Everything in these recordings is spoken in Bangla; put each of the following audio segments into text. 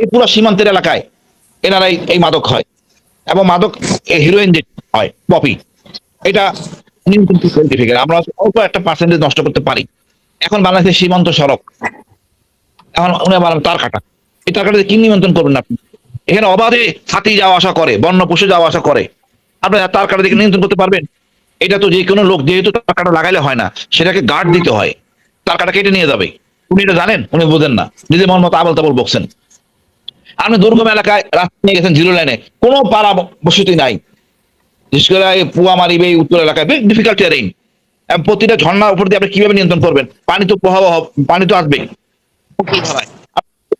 এই পুরো সীমান্তের এলাকায় এনারাই এই মাদক হয়, এবং মাদক হিরোইন যে হয় পপি, এটা নিয়ন্ত্রণ সার্টিফিকেট আমরা অল্প একটা পার্সেন্টেজ নষ্ট করতে পারি। এখন বাংলাদেশের সীমান্ত সড়ক, এখন উনি আবার তার কাটা, এই তার কাটাতে কি নিয়ন্ত্রণ করবেন আপনি? এখানে অবাধে হাতি যাওয়া আসা করে, বন্য পশু যাওয়া আসা করে, আপনি তার কাটা দিকে নিয়ন্ত্রণ করতে পারবেন? এটা তো যে কোনো লোক, যেহেতু তার কাটা লাগাইলে হয় না, সেটাকে গার্ড দিতে হয়, তার কাটা কেটে নিয়ে যাবে। উনি এটা জানেন? উনি বোঝেন না, নিজে মন মতো আবল তাবল বকছেন। আপনি দুর্গম এলাকায় রাস্তা নিয়ে গেছেন, জিরো লাইনে কোনো পাড়া বসতি নাই, বিশেষ করে এই পুয়ামারি এই উত্তর এলাকায় ডিফিকাল্ট টেরেইন, প্রতিটা ঝর্ণার উপর দিয়ে আপনি কিভাবে নিয়ন্ত্রণ করবেন? পানি তো প্রবাহ, পানি তো আসবেই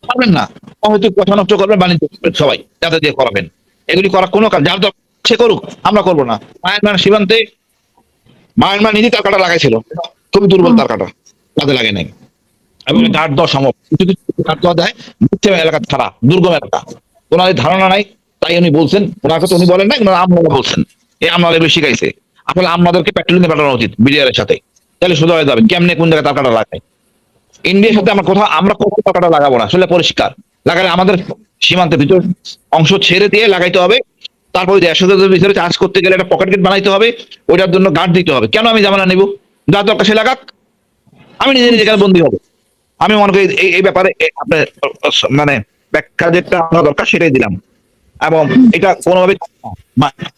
পারবেন না। হয়তো কথা নষ্ট করবেন, বাণিজ্য করবেন সবাই, যাতে দিয়ে করাবেন। এগুলি করার কোনো কাজ, যার দরকার সে করুক, আমরা করবো না। মায়ানমার সীমান্তে মায়ানমার নিজে তার কাটা লাগাইছিল, খুবই দুর্বল তার কাটা, কাজে লাগে নাই, এবং গার্ড দেওয়া সম্ভব, কিছু কিছু গার্ড দেওয়া যায়, বুঝতে হবে এলাকা খারাপ, দুর্গম এলাকা, ওনার এই ধারণা নাই, তাই উনি বলছেন, ওনার কথা উনি বলেন না, ওনার আমলা বলছেন, এই আমলা এগুলো শিখাইছে। আসলে আমাদেরকে পেট্রোলিংয়ে পাঠানো উচিত বিডিআর এর সাথে, তাহলে সোজা হয়ে যাবে কেমনে কোন জায়গায় তার কাটা লাগায়। ইন্ডিয়ার সাথে আমরা কোথাও টাকাটা লাগাবো না, আসলে পরিষ্কার। লাগালে আমাদের সীমান্তের ভিতর অংশ ছেড়ে দিয়ে লাগাইতে হবে। তারপরে 150,000 ভিতরে চাষ করতে গেলে একটা পকেট গেট বানাইতে হবে, ওইটার জন্য গার্ড দিতে হবে। কেন আমি জামানা নিব? যার দরকার সে লাগাক, আমি নিজে নিজে কেন বন্দী হবো? আমি মনে করি এই ব্যাপারে আপনার মানে ব্যাখ্যা যেটা আমরা দরকার সেটাই দিলাম। এবং এটা কোনোভাবে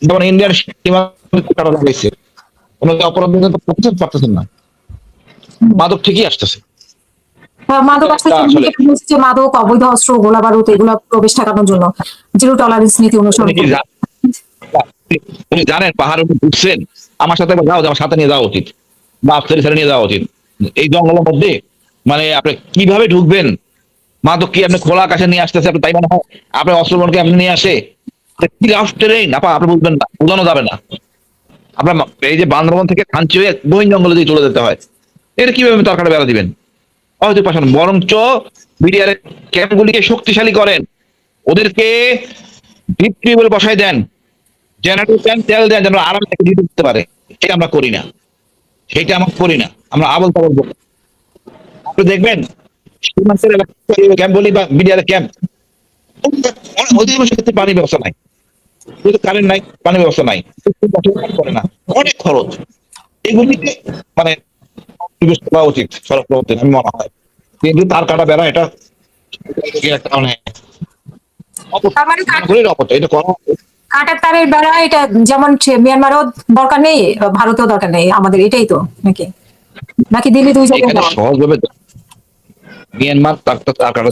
যেমন ইন্ডিয়ান সীমান্ত লাগাইছে, কোনো অপরাধ পারতেছেন না, মাদক ঠিকই আসতেছে। মাদক আসলে আসলে মাদক, অবৈধ অস্ত্র, গোলা বারুদ এগুলো প্রবেশ ঠেকানোর জন্য জিরো টলারেন্স নীতি অনুসরণ করবে। উনি জানেন পাহাড়ের উপর ঢুকছেন, আমার সাথে যাও, আমার সাথে নিয়ে যাওয়া উচিত, বা আফসারি সাথে নিয়ে যাওয়া উচিত। এই জঙ্গলের মধ্যে মানে আপনি কিভাবে ঢুকবেন? মাদক কি আপনি খোলা আকাশে নিয়ে আসতেছে আপনি, তাই মনে হয় আপনার অস্ত্রবনকে আপনি নিয়ে আসে কি রাফ ট্রেন আপা, আপনি বুঝবেন না, বোঝানো যাবে না। আপনার এই যে বান্দরবন থেকে খাঞ্চি হয়ে বহিন জঙ্গলে দিয়ে চলে যেতে হয়, এটা কিভাবে তরকারি বেড়া দিবেন? হয়তো পাশান, বরঞ্চ বিডিআর ক্যাম্পগুলিকে শক্তিশালী করেন, ওদেরকে ভিত্তি বলে বসাই দেন, জেনারেটর দেন, তেল দেন, যেন আরাম থেকে দিতে দিতে পারে। সেটা আমরা করি না, সেটা আমরা করি না, আমরা আবল তাবল বলি। আপনি দেখবেন সীমান্তের ক্যাম্প বলি বা বিডিআর ক্যাম্প, অধিকাংশ ক্ষেত্রে পানির ব্যবস্থা নাই, কারেন্ট নাই, পানির ব্যবস্থা নাই, করে না, অনেক খরচ। এগুলিতে মানে করা উচিত সড়ক প্রবর্তন, আমি মনে হয়। কিন্তু তার কাটা বেড়া এটা একটা মানে তার মানে এটা করা কাঁটার তারের বেড়া, এটা যেমন মিয়ানমারও দরকার নেই, ভারতেও দরকার নেই আমাদের, এটাই তো নাকি? নাকি দিল্লি দুই জায়গায় এখানে সহজভাবে মিয়ানমার তার কাটা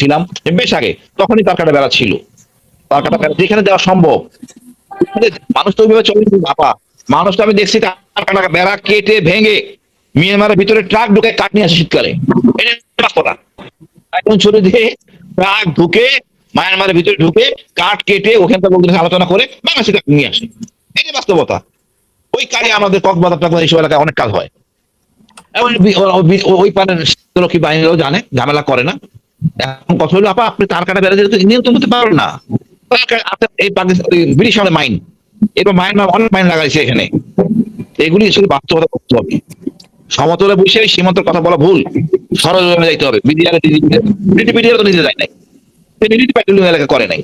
ছিলাম বেশ আগে, তখনই তার কাটা বেড়া ছিল, তার কাটা বেড়া যেখানে দেওয়া সম্ভব। মানুষ তো ওইভাবে চলে বাপা, মানুষটা আমি দেখছি তার কাটা বেড়া কেটে ভেঙে মিয়ানমারের ভিতরে ট্রাক ঢুকে কাঠ নিয়ে আসে শীতকালে, এটা কথা এখন ছড়ে দিয়ে ট্রাক ঢুকে মায়ানমারের ভিতরে ঢুকে কাঠ কেটে ওখানকার লোকদের সাথে আলোচনা করে বাংলাদেশে নিয়ে আসে, এটা বাস্তবতা। ওই কাজে আমাদের কক্সবাজার টাকবাজার এইসব এলাকায় অনেক কাজ হয়, এবং ওই পারের রক্ষী বাহিনীরাও জানে, ঝামেলা করে না। এখন কথা হলো আপা, আপনি তার কাটা বেড়া যেতে নিয়ন্ত্রণ করতে পারবেন না। এই পাকিস্তান ব্রিটিশ আমলে মাইন, এরপর মায়ানমার অনেক মাইন লাগাইছে এখানে, এগুলি আসলে বাস্তবতা করতে হবে। সমতলে বসে সীমান্তের কথা বলা ভুল, সরল যাইতে হবে। বিডিআর তো নিজে যায় নাই, পেট্রোলিং এলাকা করে নাই।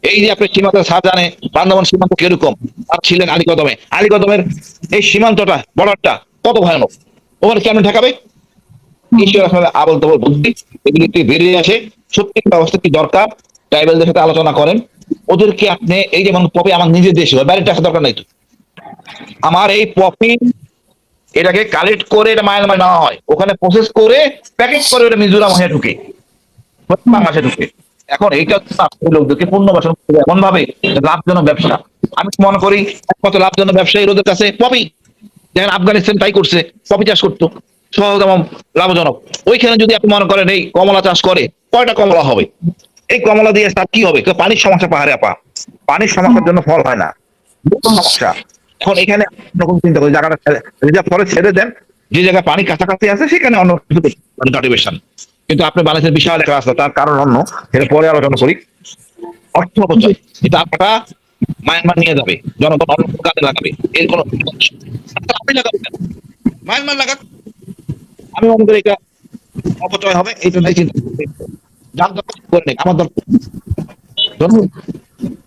এই যে আপনি সীমান্ত জানে বান্দরবান সীমান্ত কিরকম, আর ছিলেন আলীকদমে, আলীকদমের এই সীমান্তটা বর্ডারটা কত ভয়ানক, ওখানে কেমন ঠেকাবে? ঈশ্বর আসলে আবল তাবল বুদ্ধি, এগুলি বেরিয়ে আসে। সত্যি ব্যবস্থা কি দরকার, ট্রাইবেলদের সাথে আলোচনা করেন, ওদেরকে আপনি এই যেমন পপি আমার নিজের দেশে হয়, বাইরের টাকা দরকার নাই তো। আমার এই পপি এটাকে কালেক্ট করে এটা মায়ানমার নেওয়া হয়, ওখানে প্রসেস করে প্যাকেজ করে ওটা মিজোরাম হয়ে ঢুকে, বাংলাদেশে ঢুকে। এখন এইটা লোকদেরকে পুনর্বাসন করবে এমন ভাবে লাভজনক ব্যবসা। আমি মনে করি একমাত্র লাভজনক ব্যবসায়ী ওদের কাছে পপি, যেমন আফগানিস্তান তাই করছে, পপি চাষ করতো সহজ এবং লাভজনক। ওইখানে যদি আপনি মনে করেন এই কমলা চাষ করে, কয়টা কমলা হবে? এই কমলা দিয়ে তার কি হবে? পানির সমস্যা পাহাড়ে আপা, পানির সমস্যার জন্য ফল হয় না, সমস্যা। এখন এখানে রকম চিন্তা করি, জায়গাটা রিজার্ভ করে ছেড়ে দেন, যে জায়গায় পানি কাছাকাছি আছে সেখানে অন্য কিছু কাল্টিভেশন। কিন্তু আপনি বাংলাদেশের বিশাল একটা রাস্তা, তার কারণ অন্য, এটা পরে আলোচনা করি। অর্থ অপচয়, এটা আপনারা মায়ানমার নিয়ে যাবে, জনগণ অন্য কাজে লাগাবে, এর কোনো আপনি লাগাবেন না, মায়ানমার লাগাক। আমি মনে করি এটা অপচয় হবে, এই জন্যই চিন্তা যার দরকার করে নিক, আমার দরকার নেই। ধন্যবাদ।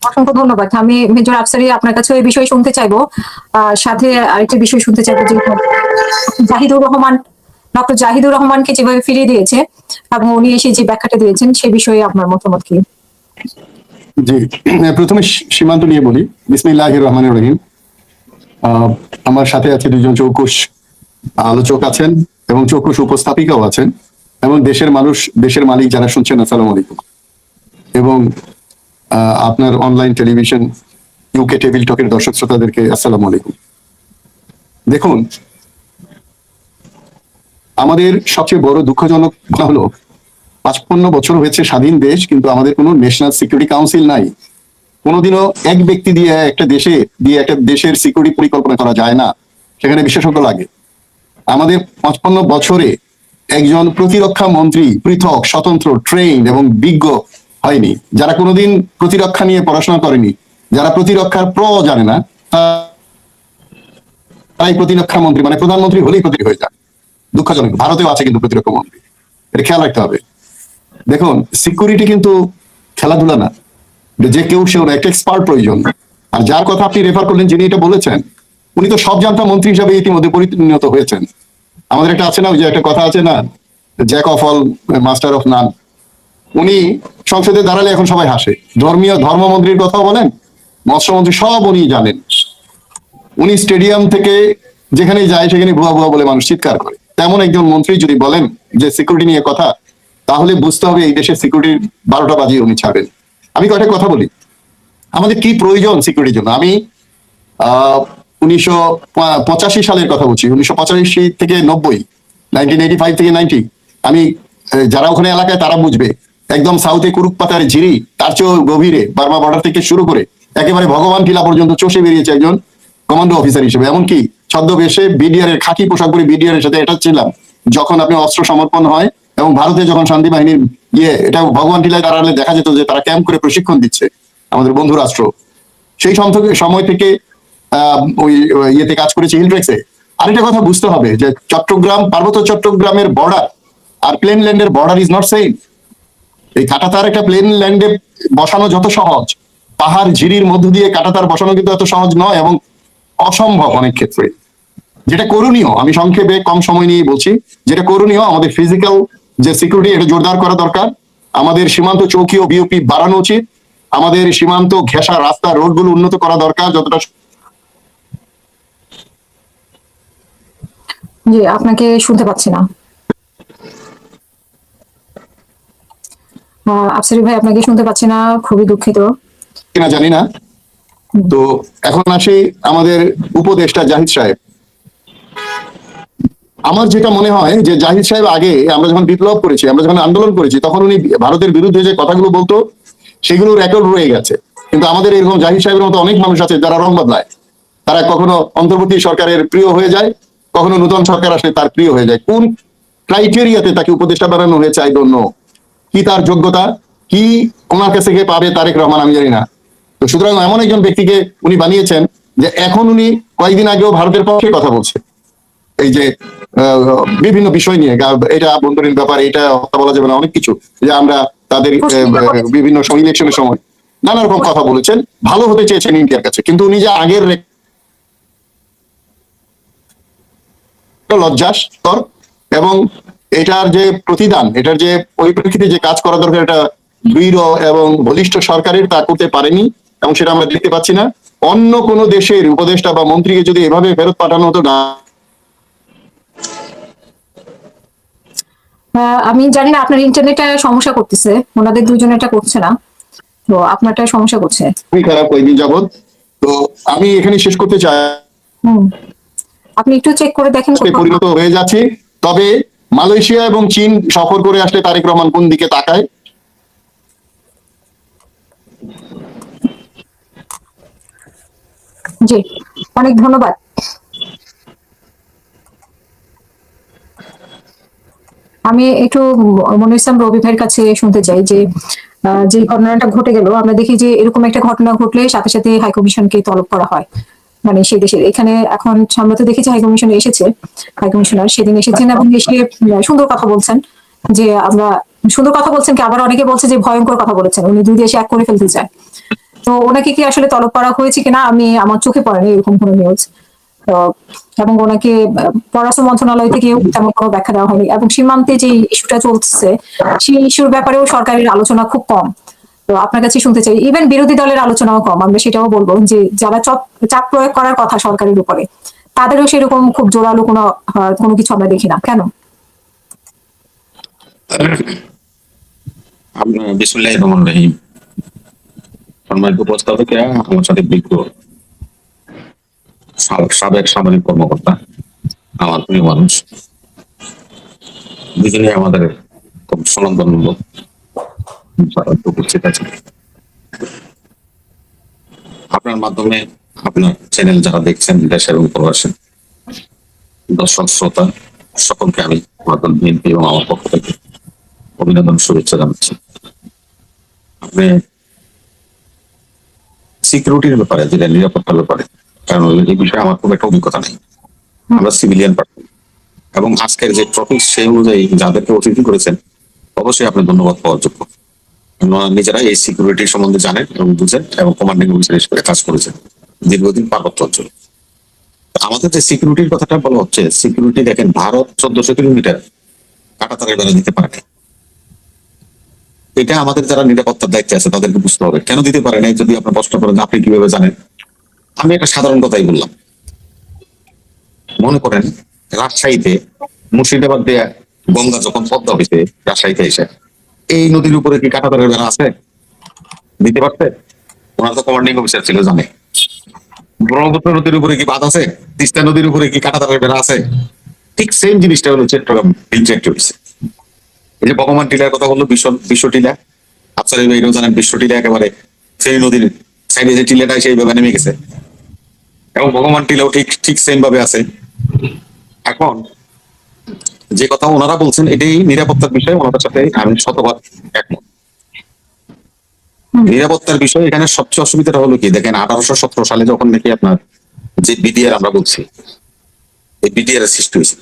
অসংখ্য ধন্যবাদ। আমি মেজর আফসারি আপনার কাছে এই বিষয়ে শুনতে চাইবো। সাথে আরেকটা বিষয় শুনতে চাইবো যে জাহিদুর রহমান, ডক্টর জাহিদুর রহমানকে যেভাবে ফিরিয়ে দিয়েছে এবং উনি এসে যে ব্যাখ্যাটা দিয়েছেন সে বিষয়ে আপনার মতামত কি? জি, প্রথমে সীমান্ত নিয়ে বলি। বিসমিল্লাহির রহমানির রহিম। আমার সাথে আছে দুজন চৌকুশ আলোচক আছেন এবং চৌকুশ উপস্থাপিকাও আছেন, এবং দেশের মানুষ, দেশের মালিক যারা শুনছেন, আসসালামু আলাইকুম। এবং আপনার অনলাইন টেলিভিশন ইউকে টেবিল টকের দর্শক শ্রোতাদেরকে আসসালামু আলাইকুম। দেখুন, আমাদের সবচেয়ে বড় দুঃখজনক কথা হলো 55 বছর হয়েছে স্বাধীন দেশ, কিন্তু আমাদের কোনো ন্যাশনাল সিকিউরিটি কাউন্সিল নাই। কোনোদিনও এক ব্যক্তি দিয়ে একটা দেশের সিকিউরিটি পরিকল্পনা করা যায় না, সেখানে বিশেষজ্ঞ লাগে। আমাদের 55 বছরে একজন প্রতিরক্ষা মন্ত্রী পৃথক, স্বতন্ত্র, ট্রেন এবং বিজ্ঞ হয়নি। যারা কোনোদিন প্রতিরক্ষা নিয়ে পড়াশোনা করেনি, যারা প্রতিরক্ষার জানে না, তারাই প্রতিরক্ষা মন্ত্রী, মানে প্রধানমন্ত্রী হলেই প্রতিরক্ষা হয়ে যায়। দুঃখজনক, ভারতেও আছে কিন্তু প্রতিরক্ষা মন্ত্রী, এটা খেয়াল রাখতে হবে। দেখুন, সিকিউরিটি কিন্তু খেলাধুলা না, যে কেউ সেও না, একটা এক্সপার্ট প্রয়োজন। আর যার কথা আপনি রেফার করলেন, যিনি এটা বলেছেন, উনি তো সব জানতা মন্ত্রী হিসাবে ইতিমধ্যে পরিণত হয়েছেন। আমাদের একটা আছে না, ওই যে একটা কথা আছে না, Jack of all master of নান। উনি সংসদে দাঁড়ালে এখন সবাই হাসে। ধর্মমন্ত্রীর কথা বলেন, মৎস্যমন্ত্রী, সব উনি জানেন। উনি স্টেডিয়াম থেকে যেখানে যায় সেখানে ভুয়া ভুয়া বলে মানুষ চিৎকার করে। তেমন একজন মন্ত্রী যদি বলেন যে সিকিউরিটি নিয়ে কথা, তাহলে বুঝতে হবে এই দেশের সিকিউরিটির 12টা বাজিয়ে উনি ছাড়বেন। আমি কয়েকটা কথা বলি, আমাদের কি প্রয়োজন সিকিউরিটির জন্য। আমি 1985 সালের কথা বলছি, 1985 থেকে 90, 1985 থেকে 90। আমি যারা ওখানে এলাকায় তারা বুঝবে, একদম সাউথে কুরুক পাতার ঝিরি, তার চেয়েও গভীরে বার্মা বর্ডার থেকে শুরু করে একেবারে ভগবান টিলা পর্যন্ত চষে বেরিয়েছে একজন কমান্ডো অফিসার হিসেবে। এমনকি ছদ্মবেশে বিডিআর এর খাকি পোশাক পরে বিডিআর এর সাথে এটা ছিলাম যখন আপনি অস্ত্র সমর্পণ হয়, এবং ভারতে যখন শান্তি বাহিনীর এটা ভগবান টিলায় দাঁড়ালে দেখা যেত যে তারা ক্যাম্প করে প্রশিক্ষণ দিচ্ছে আমাদের বন্ধু রাষ্ট্র। সেই সময় থেকে ওই ইয়েতে কাজ করেছে, হিলট্রেক্সে। আরেকটা কথা বুঝতে হবে যে চট্টগ্রাম, পার্বত্য চট্টগ্রামের বর্ডার আর প্লেন ল্যান্ডের বর্ডার ইজ নট সেম। এই কাঁটাতার একটা প্লেন ল্যান্ডে বসানো যত সহজ, পাহাড় ঝিরির মধ্য দিয়ে কাঁটাতার বসানো কিন্তু এত সহজ নয়, এবং অসম্ভব অনেক ক্ষেত্রে। যেটা করণীয়, আমি সংক্ষেপে কম সময় নিয়ে বলছি, যেটা করণীয়, আমাদের ফিজিক্যাল যে সিকিউরিটি এটা জোরদার করা দরকার। আমাদের সীমান্ত চৌকি ও বিওপি বাড়ানো উচিত। আমাদের সীমান্ত ঘেঁষা রাস্তা, রোডগুলো উন্নত করা দরকার যতটা। জি, আপনাকে শুনতে পাচ্ছি না। আফসারি ভাই, আপনাকে শুনতে পাচ্ছি না, খুবই দুঃখিত। কিনা জানি না। তো এখন আসি আমাদের উপদেষ্টা জাহিদ সাহেব। আমার যেটা মনে হয় যে জাহিদ সাহেব আগে, আমরা যখন বিপ্লব করেছি, আমরা যখন আন্দোলন করেছি, তখন উনি ভারতের বিরুদ্ধে যে কথাগুলো বলতো সেগুলো রেকর্ড রয়ে গেছে। কিন্তু আমাদের এরকম জাহিদ সাহেবের মতো অনেক মানুষ আছে যারা রং বদলায়। তারা কখনো অন্তর্বর্তী সরকারের প্রিয় হয়ে যায়, কখনো নতুন সরকার আসলে তার প্রিয় হয়ে যায়। কোন ক্রাইটেরিয়াতে তাকে উপদেষ্টা বানানো হয়েছে আই ডোন্ট নো। কি তার যোগ্যতা, কি ওনার কাছে গিয়ে পাবে তারেক রহমান, আমি জানি না। তো সুতরাং এমন একজন ব্যক্তিকে উনি বানিয়েছেন যে এখন উনি কয়েকদিন আগেও ভারতের পক্ষে কথা বলছে, এই যে বিভিন্ন বিষয় নিয়ে, এটা আভ্যন্তরীণ ব্যাপার, এটা বলা যাবে না, অনেক কিছু, যে আমরা তাদের বিভিন্ন ইলেকশনের সময় নানা রকম কথা বলেছেন, ভালো হতে চেয়েছেন ইন্ডিয়ার কাছে। কিন্তু উনি যে আগের লজ্জাস্কর, এবং এটার যে প্রতিদান, এটার যে পরিপ্রেক্ষিতে যে কাজ করা দরকার, এটা দৃঢ় এবং বলিষ্ঠ সরকারের তা করতে পারেনি, এবং সেটা আমরা দেখতে পাচ্ছি না। অন্য কোন দেশের উপদেষ্টা বা মন্ত্রীকে যদি এভাবে ফেরত পাঠানো হতো না। আমি জানি না, আপনার ইন্টারনেটে সমস্যা করতেছে, ওনাদের দুজনে এটা করছে না, তো আপনারটা সমস্যা করছে। খুবই খারাপ কয়েকদিন যাবত। তো আমি এখানে শেষ করতে চাই, আপনি একটু চেক করে দেখেন পরিণত হয়ে যাচ্ছে। তবে মালয়েশিয়া এবং চীন সফর করে আসলে তারেক রহমান কোন দিকে তাকায়। জি, অনেক ধন্যবাদ। আমি একটু মনির ইসলাম রবি ভাইয়ের কাছে শুনতে চাই যে যে ঘটনাটা ঘটে গেল, আমরা দেখি যে এরকম একটা ঘটনা ঘটলে সাথে সাথে হাইকমিশনকে তলব করা হয়, মানে সেই দেশের। এখানে এখন আমরা তো দেখেছি হাইকমিশনে এসেছে, হাইকমিশনার সেদিন এসেছেন এবং এসে সুন্দর কথা বলছেন যে আমরা সুন্দর কথা বলছেন কি, আবার অনেকে বলছে যে ভয়ঙ্কর কথা বলেছেন, উনি দুই দেশে এক করে ফেলতে চায়। তো ওনাকে কি আসলে তলব করা হয়েছে কিনা আমি আমার চোখে পড়েনি এরকম কোনো নিউজ। তো এবং ওনাকে পররাষ্ট্র মন্ত্রণালয় থেকেও তেমন কোনো ব্যাখ্যা দেওয়া হয়নি, এবং সীমান্তে যে ইস্যুটা চলছে সেই ইস্যুর ব্যাপারেও সরকারের আলোচনা খুব কম। তো আপনার কাছে শুনতে চাই, ইভেন বিরোধী দলের আলোচনাও কম। আমরা সেটাও বলবো যে যারা চাপ প্রয়োগ করার কথা সরকারের উপরে, তাদেরও সেরকম খুব জোরালো কোনো কিছু আমরা দেখি না কেন। বিসমিল্লাহির রহমানির রহিম। সম্মানিত উপস্থাপকেরা, আমার সাথে বিজ্ঞ সাবেক সামরিক কর্মকর্তা, আমার প্রিয় মানুষ, দুজনেই আমাদের খুব সুনন্দন লোক উপস্থিত আছে। আপনার মাধ্যমে আপনার চ্যানেল যারা দেখছেন দেশের এবং প্রবাসী দর্শক শ্রোতা সকলকে আমি আমাদের বিএনপি এবং আমার পক্ষ থেকে অভিনন্দন শুভেচ্ছা জানাচ্ছি। আপনি সিকিউরিটির ব্যাপারে, যেটা নিরাপত্তার ব্যাপারে, কারণ এই বিষয়ে আমার খুব একটা অভিজ্ঞতা নেই, আমরা সিভিলিয়ান পার্সন, এবং আজকের যে টপিক সেই অনুযায়ী যাদেরকে অতিথি করেছেন অবশ্যই আপনি ধন্যবাদ পাওয়ার যোগ্য। ওনারা নিজেরা এই সিকিউরিটি সম্বন্ধে জানেন এবং বুঝেন এবং কমান্ডিং অফিসার হিসেবে কাজ করেছেন দীর্ঘদিন পার্বত্য অঞ্চলে। আমাদের যে সিকিউরিটির কথাটা বলা হচ্ছে, সিকিউরিটি দেখেন, ভারত 1400 কিলোমিটার কাঁটাতারের বেড়া দিতে পারে না। এটা আমাদের যারা নিরাপত্তার দায়িত্বে আছে তাদেরকে বুঝতে হবে কেন দিতে পারে নাই। যদি আপনার প্রশ্ন করেন আপনি কিভাবে জানেন, আমি একটা সাধারণ কথাই বললাম। মনে করেন রাজশাহীতে মুর্শিদাবাদ দিয়ে গঙ্গা যখন পদ্মা হয়েছে রাজশাহীতে এসে, এই নদীর উপরে কি কাঁটাতারের বেড়া আছে? দিতে পারছে? ওনার তো কমান্ডিং অফিসার ছিল, জানে। ব্রহ্মপুত্র নদীর উপরে কি বাঁধ আছে? তিস্তা নদীর উপরে কি কাঁটাতারের বেড়া আছে? ঠিক সেম জিনিসটা হলো চট্টগ্রাম ইনজেক্ট হয়েছে। এই যে ভগবান টিলার কথা বললো, বিশ্ব টিলা, আফসার ভাইরাও জানেন বিশ্ব টিলা একেবারে ফেনী নদীর সাইডে যে টিলাটা সেইভাবে নেমে গেছে, এবং ভগবান টিলাও ঠিক ঠিক সেম ভাবে আছে। এখন যে কথা ওনারা বলছেন এটাই নিরাপত্তার বিষয়, ওনাদের সাথে আমি শতভাগ একমত। নিরাপত্তার বিষয় এখানে সবচেয়ে অসুবিধাটা হলো কি, দেখেন 1817 সালে যখন নাকি আপনার যে বিডিআর আমরা বলছি, এই বিডিআর এর সৃষ্টি হয়েছিল।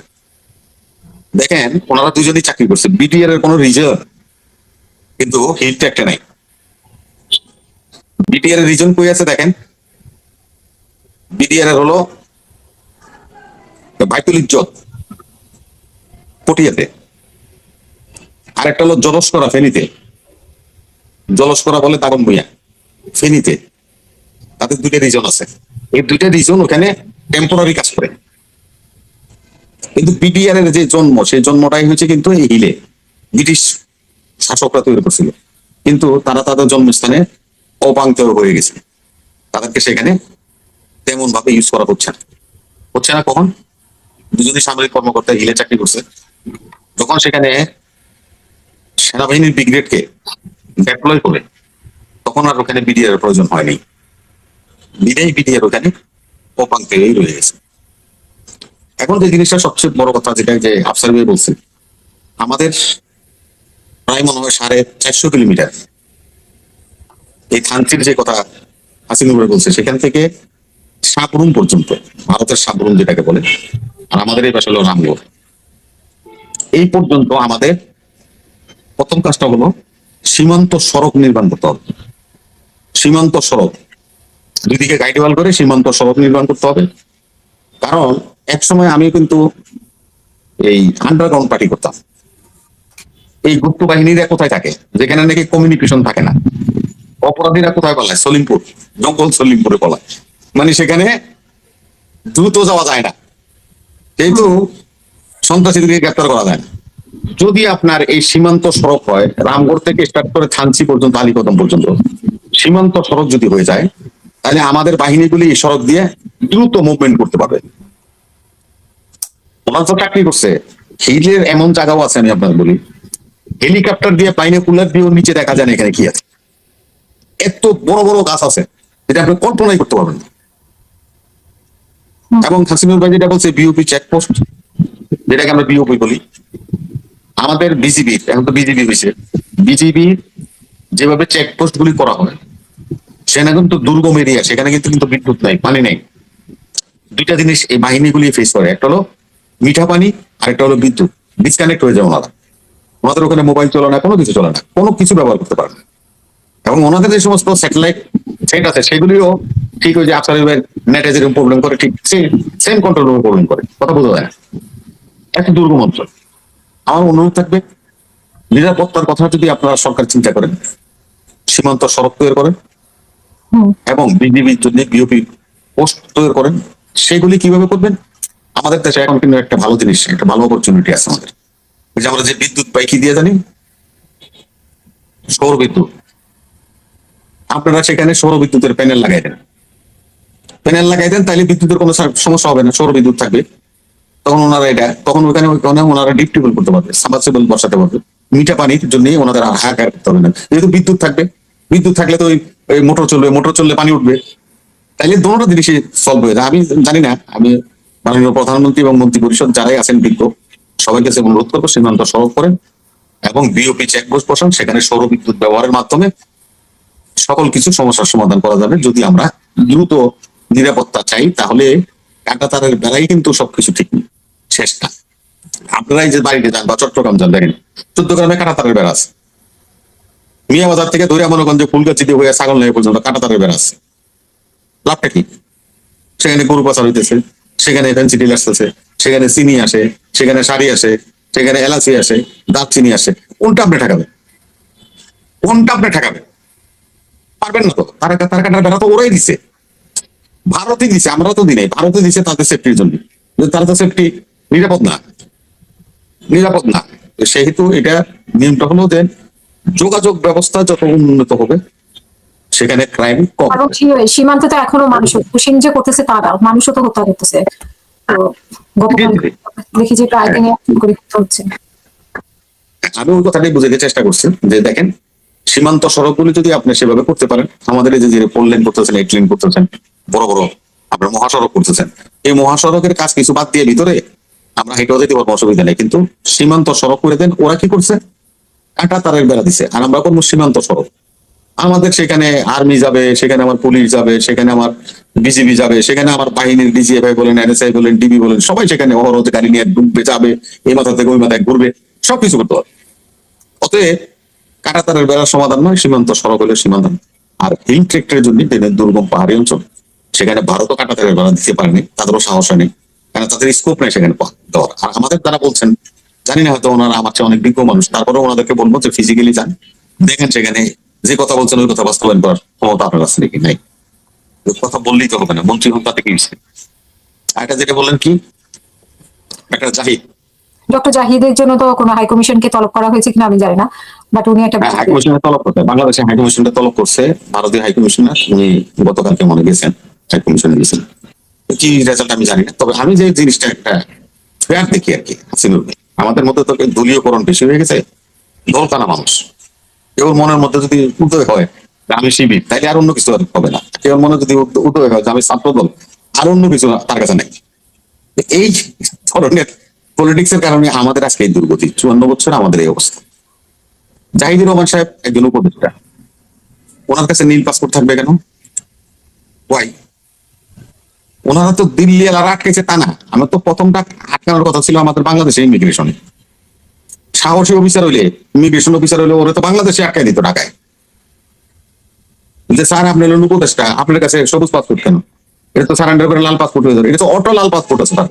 দেখেন ওনারা দুজনেই চাকরি করছে, বিডিআর এর কোনো রিজার্ভ কিন্তু হিট একটা নাই। বিডিআর এর রিজন কই আছে দেখেন, বিডিআর এর হলো বাইতুল ইজ্জত পটিয়াতে, আর একটা হলো জলস্করা ফেনীতে, জলস্করা বলে দাগন ভুইয়া ফেনীতে। তাদের দুইটা রিজন আছে, এই দুইটা রিজন ওখানে টেম্পোরারি কাজ করে। কিন্তু বিডিআর এর যে জন্ম, সেই জন্মটাই হয়েছে কিন্তু এই হিলে, ব্রিটিশ শাসকরা তৈরি করছিল, কিন্তু তারা তাদের জন্মস্থানে অপাঙ্ক্তেয় হয়ে গেছে, তাদেরকে সেখানে তেমন ভাবে ইউজ করা হচ্ছে না। হচ্ছে না কখন? দুজনই সামরিক কর্মকর্তা হিলে চাকরি করছে, যখন সেখানে সেনাবাহিনীর ব্রিগেডকে ডেপ্লয় করে তখন আর ওখানে বিডিআর এর প্রয়োজন হয়নি, বিদায় বিডিআর ওখানে অপাঙ্ক্তেয়ই রয়ে গেছে। এখন যে জিনিসটা সবচেয়ে বড় কথা, যেটা যে আফসার ভাই বলছে, আমাদের প্রায় মনে হয় 450 কিলোমিটার এই থানচির যে কথা হাসিনুর বলছে, সেখান থেকে সাবরুম পর্যন্ত, ভারতের সাবরুম যেটাকে বলে, আর আমাদের এই পাশে হলো রামগড়, এই পর্যন্ত আমাদের প্রথম কাজটা হলো সীমান্ত সড়ক নির্মাণ করতে হবে। সীমান্ত সড়ক দুইদিকে গাইড ওয়াল করে সীমান্ত সড়ক নির্মাণ করতে হবে। কারণ এক সময় আমি কিন্তু এই আন্ডারগ্রাউন্ড পার্টি করতাম। এই গুপ্ত বাহিনীরা কোথায় থাকে, যেখানে নাকি কমিউনিকেশন থাকে না, অপরাধীরা কোথায় পালায়? সলিমপুর, জঙ্গল সলিমপুরে পালায়, মানে সেখানে দ্রুত যাওয়া যায় না, কিন্তু সন্ত্রাসীদেরকে গ্রেপ্তার করা যায় না। যদি আপনার এই সীমান্ত সড়ক হয়, রামগড় থেকে স্টার্ট করে থানচি পর্যন্ত, আলীকদম পর্যন্ত সীমান্ত সড়ক যদি হয়ে যায়, তাহলে আমাদের বাহিনীগুলি এই সড়ক দিয়ে দ্রুত মুভমেন্ট করতে পারবে। ওনারা তো চাকরি করছে, হিলের এমন জায়গাও আছে, আমি আপনার বলি, হেলিকপ্টার দিয়ে বাইনোকুলার দিয়েও নিচে দেখা যায় না এখানে কি আছে। এত বড় বড় গাছ আছে যেটা আপনি কল্পনাই করতে পারবেন না। এবং হাসিনুর ভাই যেটা বলছে বিওপি চেকপোস্ট, যেটাকে আমরা বিওপি বলি, আমাদের বিজিবির, এখন তো বিজিবি হয়েছে, বিজিবির যেভাবে চেকপোস্ট গুলি করা হয়, সেখানে কিন্তু দুর্গম এরিয়া, সেখানে কিন্তু কিন্তু বিদ্যুৎ নাই, পানি নেই। দুইটা জিনিস এই বাহিনীগুলি ফেস করে, একটা হলো মিঠা পানি আর একটা হলো বিদ্যুৎ, ডিসকানেক্ট হয়ে যায় ওনারা। ওনাদের ওখানে মোবাইল চলে না, কোনো কিছু চলে না, কোনো কিছু ব্যবহার করতে পারে না। এবং ওনাদের যে সমস্ত স্যাটেলাইট সেট আছে সেগুলিও ঠিক ওই যে আফসারের নেটে যেরকম প্রবলেম করে ঠিক সেম কন্ট্রোল রুমে প্রবলেম করে, কথা বোঝা যায় না। এত দুর্গম অঞ্চল। আমার অনুরোধ থাকবে, নিরাপত্তার কথা যদি আপনারা সরকার চিন্তা করেন, সীমান্ত সড়ক তৈরি করেন হুম। এবং বিজিবির জন্য বিওপি পোস্ট তৈরি করেন। সেগুলি কিভাবে করবেন? আমাদের দেশে এখন কিন্তু একটা ভালো জিনিস, একটা ভালো অপরচুনিটি আছে আমাদের। ওই যে আমরা যে বিদ্যুৎ পাই কি দিয়ে জানি? সৌর বিদ্যুৎ। আপনারা সেখানে সৌর বিদ্যুতের প্যানেল লাগাই দেন, প্যানেল লাগাই দেন, তাইলে বিদ্যুতের কোনো সমস্যা হবে না, সৌর বিদ্যুৎ থাকবে। তখন ওনারা তখন ওখানে ওনারা ডিপ টিউবওয়েল করতে পারবে, সাবমার্সিবল বসাতে পারবে, মিঠা পানির জন্য ওনাদের আর হাহাকার করতে হবে না। যেহেতু বিদ্যুৎ থাকবে, বিদ্যুৎ থাকলে তো ওই মোটর চলবে, মোটর চললে পানি উঠবে, তাইলে দুটোটা জিনিসই সলভ হয়ে যায়। আমি জানি না, আমি মাননীয় প্রধানমন্ত্রী এবং মন্ত্রী পরিষদ যারাই আছেন বিজ্ঞ, সবাইকে কাছে অনুরোধ করবো সীমান্ত সড়ক করেন এবং বিওপি চেকপোস্ট বসান, সেখানে সৌর বিদ্যুৎ ব্যবহারের মাধ্যমে সকল কিছু সমস্যার সমাধান করা যাবে। যদি আমরা দ্রুত নিরাপত্তা চাই, তাহলে কাঁটাতারের বেড়াই কিন্তু সবকিছু ঠিক নেই, শেষ না। আপনারাই যে বাড়িতে যান বা চট্টগ্রাম যান, দেখেন 14 গ্রামে কাঁটাতারের বেড়া আছে। মিয়া বাজার থেকে ধরে মনে করেন যে ফুলগাছি দিয়ে হয়ে ছাগল নেই পর্যন্ত কাঁটাতারের বেড়া আছে। লাভটা কি? সেখানে গরু পাচার হইতেছে, সেখানে ফ্যান্সি আসতেছে, সেখানে চিনি আসে, সেখানে শাড়ি আসে, সেখানে এলাচি আসে, দারচিনি আসে। কোনটা আপনি ঠেকাবেন? কোনটা আপনি ঠেকাবেন? পারবেন না তো। তার কাটার বেড়া তো ওরাই দিছে, ভারতই দিছে, আমরা তো দিই নাই। ভারতে দিছে তাদের সেফটির জন্য, তারা তো সেফটি নিরাপদ না, নিরাপদ না। সেহেতু এটা নিয়মটা হলো যে যোগাযোগ ব্যবস্থা যত উন্নত হবে সেখানে ক্রাইম কম এবং হবে। সীমান্তে তো এখনো মানুষ পুশিং যে করতেছে, তারা মানুষও তো হত্যা করতেছে। তো গতকাল দেখি যে প্রায় দিনে করে হত্যা হচ্ছে। আমি ওই কথাটাই বুঝাতে চেষ্টা করছি যে দেখেন, সীমান্ত সড়কগুলি যদি আপনি সেভাবে করতে পারেন, আমাদের এই যে 4 লেন করতেছেন, 8 লেন করতেছেন, বড় বড় আপনার মহাসড়ক করতেছেন, এই মহাসড়কের কাজ কিছু বাদ দিয়ে ভিতরে আমরা হেঁটেও যেতে পারবো, অসুবিধা নেই। কিন্তু সীমান্ত সড়ক করে দেন। ওরা কি করছে? কাঁটা তারের বেড়া দিছে, আর আমরা করবো সীমান্ত সড়ক। আমাদের সেখানে আর্মি যাবে, সেখানে আমার পুলিশ যাবে, সেখানে আমার বিজিবি যাবে, সেখানে আমার বাহিনীর ডিজিএফআই বলেন, এনএসআই বলেন, ডিবি বলেন, সবাই সেখানে অহরহ গাড়ি নিয়ে ডুববে, যাবে, এই মাথা থেকে ওই মাথায় ঘুরবে, সবকিছু করতে হবে। অতএব কাঁটাতারের বেড়ার সমাধান নয়, সীমান্ত সড়ক হলে সমাধান। আর হিল ট্রেক্টরের জন্য দুর্গম পাহাড়ি অঞ্চল, সেখানে ভারতও কাঁটাতারের বেড়া দিতে পারেনি, তাদেরও সাহস নেই, কারণ তাদের স্কোপ নেই সেখানে দেওয়ার। আর আমাদের দ্বারা বলছেন, জানি না হয়তো ওনারা আমার চেয়ে অনেক বিজ্ঞ মানুষ, তারপরেও ওনাদেরকে বলবো যে ফিজিক্যালি যান, দেখেন সেখানে যে কথা বলছেন ওই কথা বাস্তবায়ন করার ক্ষমতা আপনার কাছে নাকি নাই। ওই কথা বললেই তো হবে না, মন্ত্রী হোক তাতে কি হয়েছে। আর এটা যেটা বললেন কি, একটা জাহিদ, ডক্টর জাহিদের জন্য তো কোনো হাই কমিশনকে তলব করা হয়েছে কিনা আমি জানি না, বাট উনি একটা হাইকমিশনের তলব করতে, বাংলাদেশের হাইকমিশনটা তলব করছে, ভারতীয় হাইকমিশনার উনি গতকালকে মনে গেছেন হাইকমিশনে গেছেন। কি রেজাল্ট আমি জানি না, তবে আমি যে জিনিসটা একটা ফেয়ার দেখি আর কি, হাসিনুর ভাই, আমাদের মধ্যে তো দলীয়করণ বেশি হয়ে গেছে, দলকানা মানুষ। কেউ মনের মধ্যে যদি উদয় হয় যে আমি শিবির, তাইলে আর অন্য কিছু আর হবে না। কেউ মনে যদি উদয় হয় যে আমি ছাত্র দল, আর অন্য কিছু তার কাছে নাই। এই ধরনের পলিটিক্স এর কারণে আমাদের আজকে এই দুর্গতি, 54 বছর আমাদের এই অবস্থা। জাহিদুর রহমান সাহেব একজন উপদেষ্টা, ওনার কাছে নীল পাসপোর্ট থাকবে কেন? ওয়াই? ওনারা তো দিল্লি এলাকা আটকেছে তা না, আমার তো প্রথমটা আটকানোর কথা ছিল আমাদের বাংলাদেশে ইমিগ্রেশনে। সাহসী অফিসার হইলে, ইমিগ্রেশন অফিসার হইলে ওরা তো বাংলাদেশে আটকাই দিত ঢাকায়, যে স্যার আপনি হলেন উপদেষ্টা, আপনার কাছে সবুজ পাসপোর্ট কেন? এটা তো সারেন্ডার করে লাল পাসপোর্ট হয়ে যাবে, এটা তো অটো লাল পাসপোর্ট আছে তার,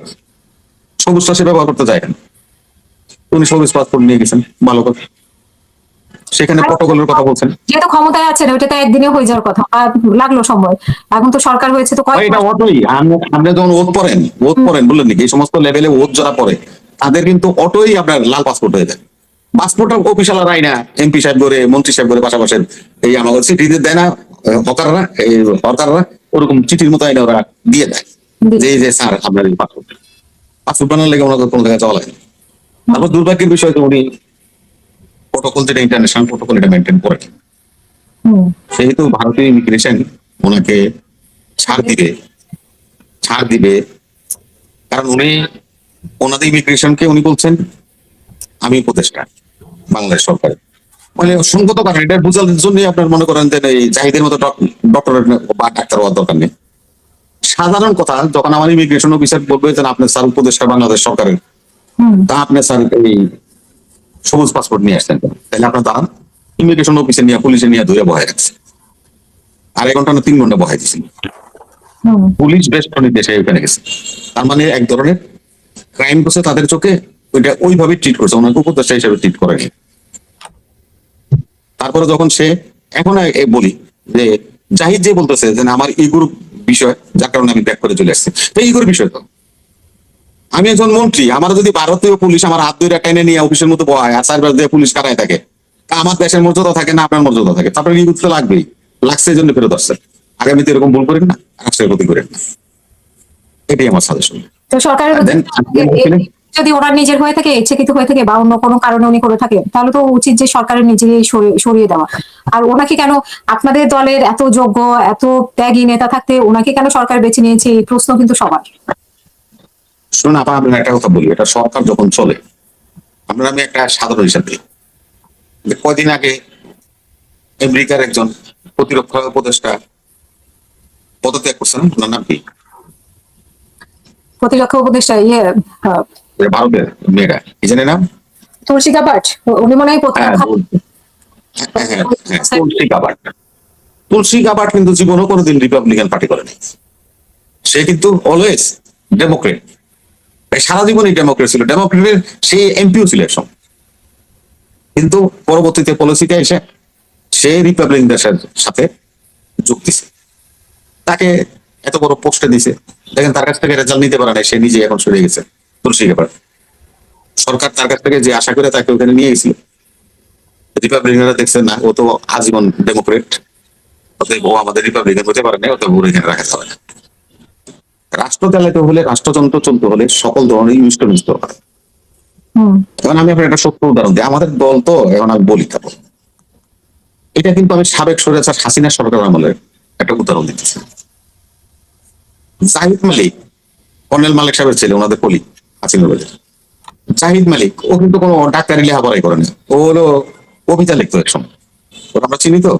সবুজটা সে ব্যবহার করতে যায় কেন? উনি সবুজ পাসপোর্ট নিয়ে গেছেন, ভালো কথা। সেখানে প্রটোকলের কথা বলছেন, যেহেতু ক্ষমতায় আছেন, ওইটা তো একদিনে হয়ে যাওয়ার কথা, আর লাগলো সময়। এখন তো সরকার হয়েছে তো কয়েক এটা অটোই। আপনি যখন ওত পড়েন বললেন নাকি, এই সমস্ত লেভেলে ওত যারা পড়ে তাদের কিন্তু অটোই আপনার লাল পাসপোর্ট হয়ে যায়। পাসপোর্ট অফিসাল রায় না, এমপি সাহেব করে, মন্ত্রী সাহেব করে, পাশাপাশি এই আমাদের চিঠিতে দেয় না হকাররা, এই হকাররা ওরকম চিঠির মতো আইনে ওরা দিয়ে দেয় যে এই যে স্যার আপনার এই পাসপোর্ট বানার লেগে ওনাকে কোনো জায়গায় যাওয়া লাগে না। তারপর দুর্ভাগ্যের বিষয় যে উনি প্রোটোকল, যেটা ইন্টারন্যাশনাল প্রোটোকল, এটা মেনটেন করে। সেহেতু ভারতীয় ইমিগ্রেশন ওনাকে ছাড় দিবে, কারণ উনি ওনাদের ইমিগ্রেশনকে উনি বলছেন আমি উপদেষ্টা বাংলাদেশ সরকারের, মানে সঙ্গত কারণ এটা বোঝার জন্য আপনার মনে করেন যে এই জাহিদের মতো ডক্টরেট বা ডাক্তার হওয়ার দরকার নেই। সাধারণ কথা, যখন আমার ইমিগ্রেশন অফিসার বলবে যে আপনি স্যার উপদেষ্টা বাংলাদেশ সরকারের, তা আপনি স্যার এই সবুজ পাসপোর্ট নিয়ে আসছেন, তাহলে আপনার দাঁড়ান, ইমিগ্রেশন অফিসে নিয়ে পুলিশে নিয়ে ধরে বহায় রাখছে, 2.5 ঘন্টা না 3 ঘন্টা বহাই দিয়েছিল। হুম। পুলিশ বেশ নির্দেশে ওখানে গেছে, তার মানে এক ধরনের ক্রাইম করছে তাদের চোখে, ওইটা ওইভাবে ট্রিট করছে, ওনাকে উপদেষ্টা হিসেবে ট্রিট করেনি। তারপরে যখন সে এখন বলি যে জাহিদ যে বলতেছে যে না, আমার ইগুর বিষয়, যার কারণে আমি ব্যাক করে চলে আসছি, তো ইগুর বিষয় তো আমি একজন মন্ত্রী, আমার যদি ভারতীয় পুলিশ আমার হাত ধরে টেনে নিয়ে অফিসের মতো বহায় আর 4 দিয়ে পুলিশ কারায় থাকে, তা আমার দেশের মর্যাদা থাকে না, আপনার মর্যাদা থাকে, তারপরে ইগু তো লাগবেই, লাগছে এই জন্য ফেরত আসছে। আগামীতে এরকম ভুল করেন না, রাষ্ট্রের ক্ষতি করেন না, এটাই আমার সাজেশন। তো সরকারের Then যদি ওনার নিজের হয়ে থাকে, ইচ্ছাকৃত হয়ে থাকে বা অন্য কোনো কারণে উনি করে থাকে, তাহলে তো উচিত যে সরকারের নিজেই সরিয়ে দেওয়া। আর ওনাকে কেন, আপনাদের দলের এত যোগ্য এত ত্যাগী নেতা থাকতে ওনাকে কেন সরকার বেছে নিয়েছে, এই প্রশ্ন কিন্তু সবার। শুনুন আপা, আপনার একটা কথা বলি, এটা সরকার যখন চলে, আপনার আমি একটা সাধারণ হিসাব দিই, যে কয়দিন আগে আমেরিকার একজন প্রতিরক্ষা উপদেষ্টা পদত্যাগ করছেন, ওনার নাম কি? প্রতিরক্ষা উপদেষ্টা ওই ভারতের মেয়েটা, কি জানে নাম? তুলসী গাবাট, উনি মনে হয় হ্যাঁ, প্রতিরক্ষা। তুলসী গাবার্ড। তুলসী গাবার্ড কিন্তু জীবনও কোনোদিন রিপাবলিকান পার্টি করেনি, সে কিন্তু অলওয়েজ ডেমোক্রেট, সারা জীবনই ডেমোক্রেট ছিল, ডেমোক্রেটের সে এমপিও ছিল এক সময়, কিন্তু পরবর্তীতে পলিসিতে এসে সে রিপাবলিকানদের সাথে যোগ দিছে, তাকে এত বড় পোস্টে দিছে, দেখেন তার কাছ থেকে রেজাল্ট নিতে পারে না, সে নিজে এখন সরে গেছে। তুলসী গাবার্ড, সরকার তার কাছ থেকে যে আশা করে তাকে ওখানে নিয়ে গেছিল, রিপাবলিকানরা দেখছেন না, ও তো আজীবন ডেমোক্রেট, অতএব ও আমাদের রিপাবলিকান হতে পারে না, অতএব ওর এখানে রাখা যাবে না। রাষ্ট্র চালাতে হলে, রাষ্ট্রযন্ত্র চলতে হলে সকল ধরনের ইনস্ট্রুমেন্টস দরকার। এখন আমি আপনার একটা সত্য উদাহরণ দিই, আমাদের দল তো, এখন আমি বলি তারপর, এটা কিন্তু আমি সাবেক স্বৈরাচার হাসিনা সরকার আমলের একটা উদাহরণ দিতেছি। জাহিদ মালিক, কর্নেল মালিক সাহেবের ছেলে, ওনাদের কলি হাসিনা বাজার, জাহিদ মালিক, ও কিন্তু কোনো ডাক্তারি লেখাপড়াই করে না, ও হলো কবিতা লিখতো এক সময়, ওরা আমরা চিনি তো।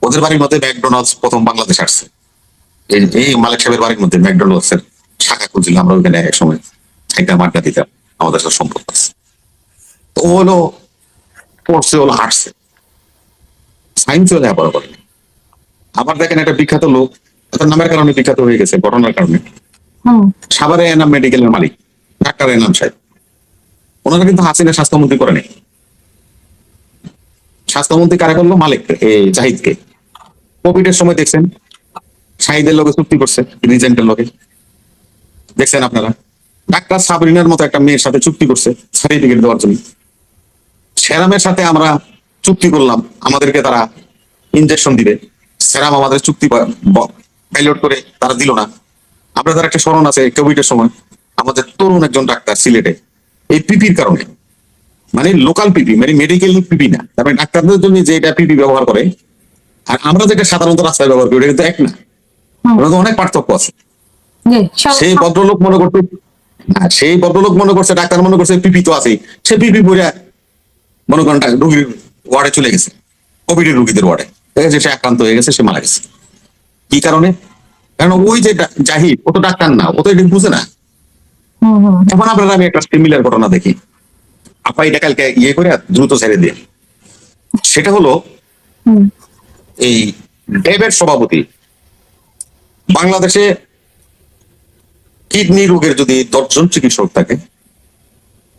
ওদের বাড়ির মধ্যে ম্যাকডোনাল্ডস প্রথম বাংলাদেশ আসছে, এই মালিক সাহেবের বাড়ির মধ্যে ম্যাকডোনাল্ডস এর শাখা খুঁজছিলাম আমরা, ওইখানে এক সময় খাইতাম, আড্ডা দিতাম, আমাদের সাথে সম্পর্ক আছে। তো ও হলো পড়ছে, হলো আর্টসে, সায়েন্সে লেখাপড়া করে। আবার দেখেন একটা বিখ্যাত লোক, তার নামের কারণে বিখ্যাত হয়ে গেছে, ঘটনার কারণে, সাভারে এনাম মেডিকেলের মালিক ডাক্তার এনাম সাহেব, ওনারা কিন্তু হাসিনা স্বাস্থ্যমন্ত্রী করেনি। স্বাস্থ্যমন্ত্রী কারা করলো? মালিক, এই জাহিদকে। কোভিড এর সময় দেখছেন শাহিদের লোকে চুক্তি করছে, রিজেন্টের লোকে, দেখছেন আপনারা। ডাক্তার সাবরিনার মতো একটা মেয়ের সাথে চুক্তি করছে সার্টিফিকেট দেওয়ার জন্য। সেরামের সাথে আমরা চুক্তি করলাম, আমাদেরকে তারা ইনজেকশন দিবে, সেরাম আমাদের চুক্তি পাইলট করে তারা দিল না। আপনাদের একটা স্মরণ আছে কোভিড এর সময় আমাদের তরুণ একজন ডাক্তার সিলেটে, এই পিপির কারণে, মানে লোকাল পিপি, মানে মেডিকেল পিপি না, তারপরে ডাক্তারদের জন্য যে এটা পিপি ব্যবহার করে আর আমরা যেটা সাধারণত রাস্তায় ব্যবহার করি, এটা কিন্তু এক না, ওটা তো অনেক পার্থক্য আছে। সেই ভদ্রলোক মনে করছে, সেই ভদ্রলোক মনে করছে, ডাক্তার মনে করছে পিপি তো আছে, সে পিপি পরে মনে করেন রোগীর ওয়ার্ডে চলে গেছে, কোভিডের রোগীদের ওয়ার্ডে, ঠিক আছে, সে আক্রান্ত হয়ে গেছে, সে মারা গেছে। কি কারণে? কারণ ওই যে জাহিদ, ও তো ডাক্তার না, ও তো এটা বুঝে না। এখন আপনারা আমি একটা সিমিলার ঘটনা দেখি, আপা এটা কালকে ইয়ে করে দ্রুত ছেড়ে দিয়ে, সেটা হলো এই ডেবের সভাপতি, বাংলাদেশে কিডনি রোগের যদি 10 জন চিকিৎসক থাকে,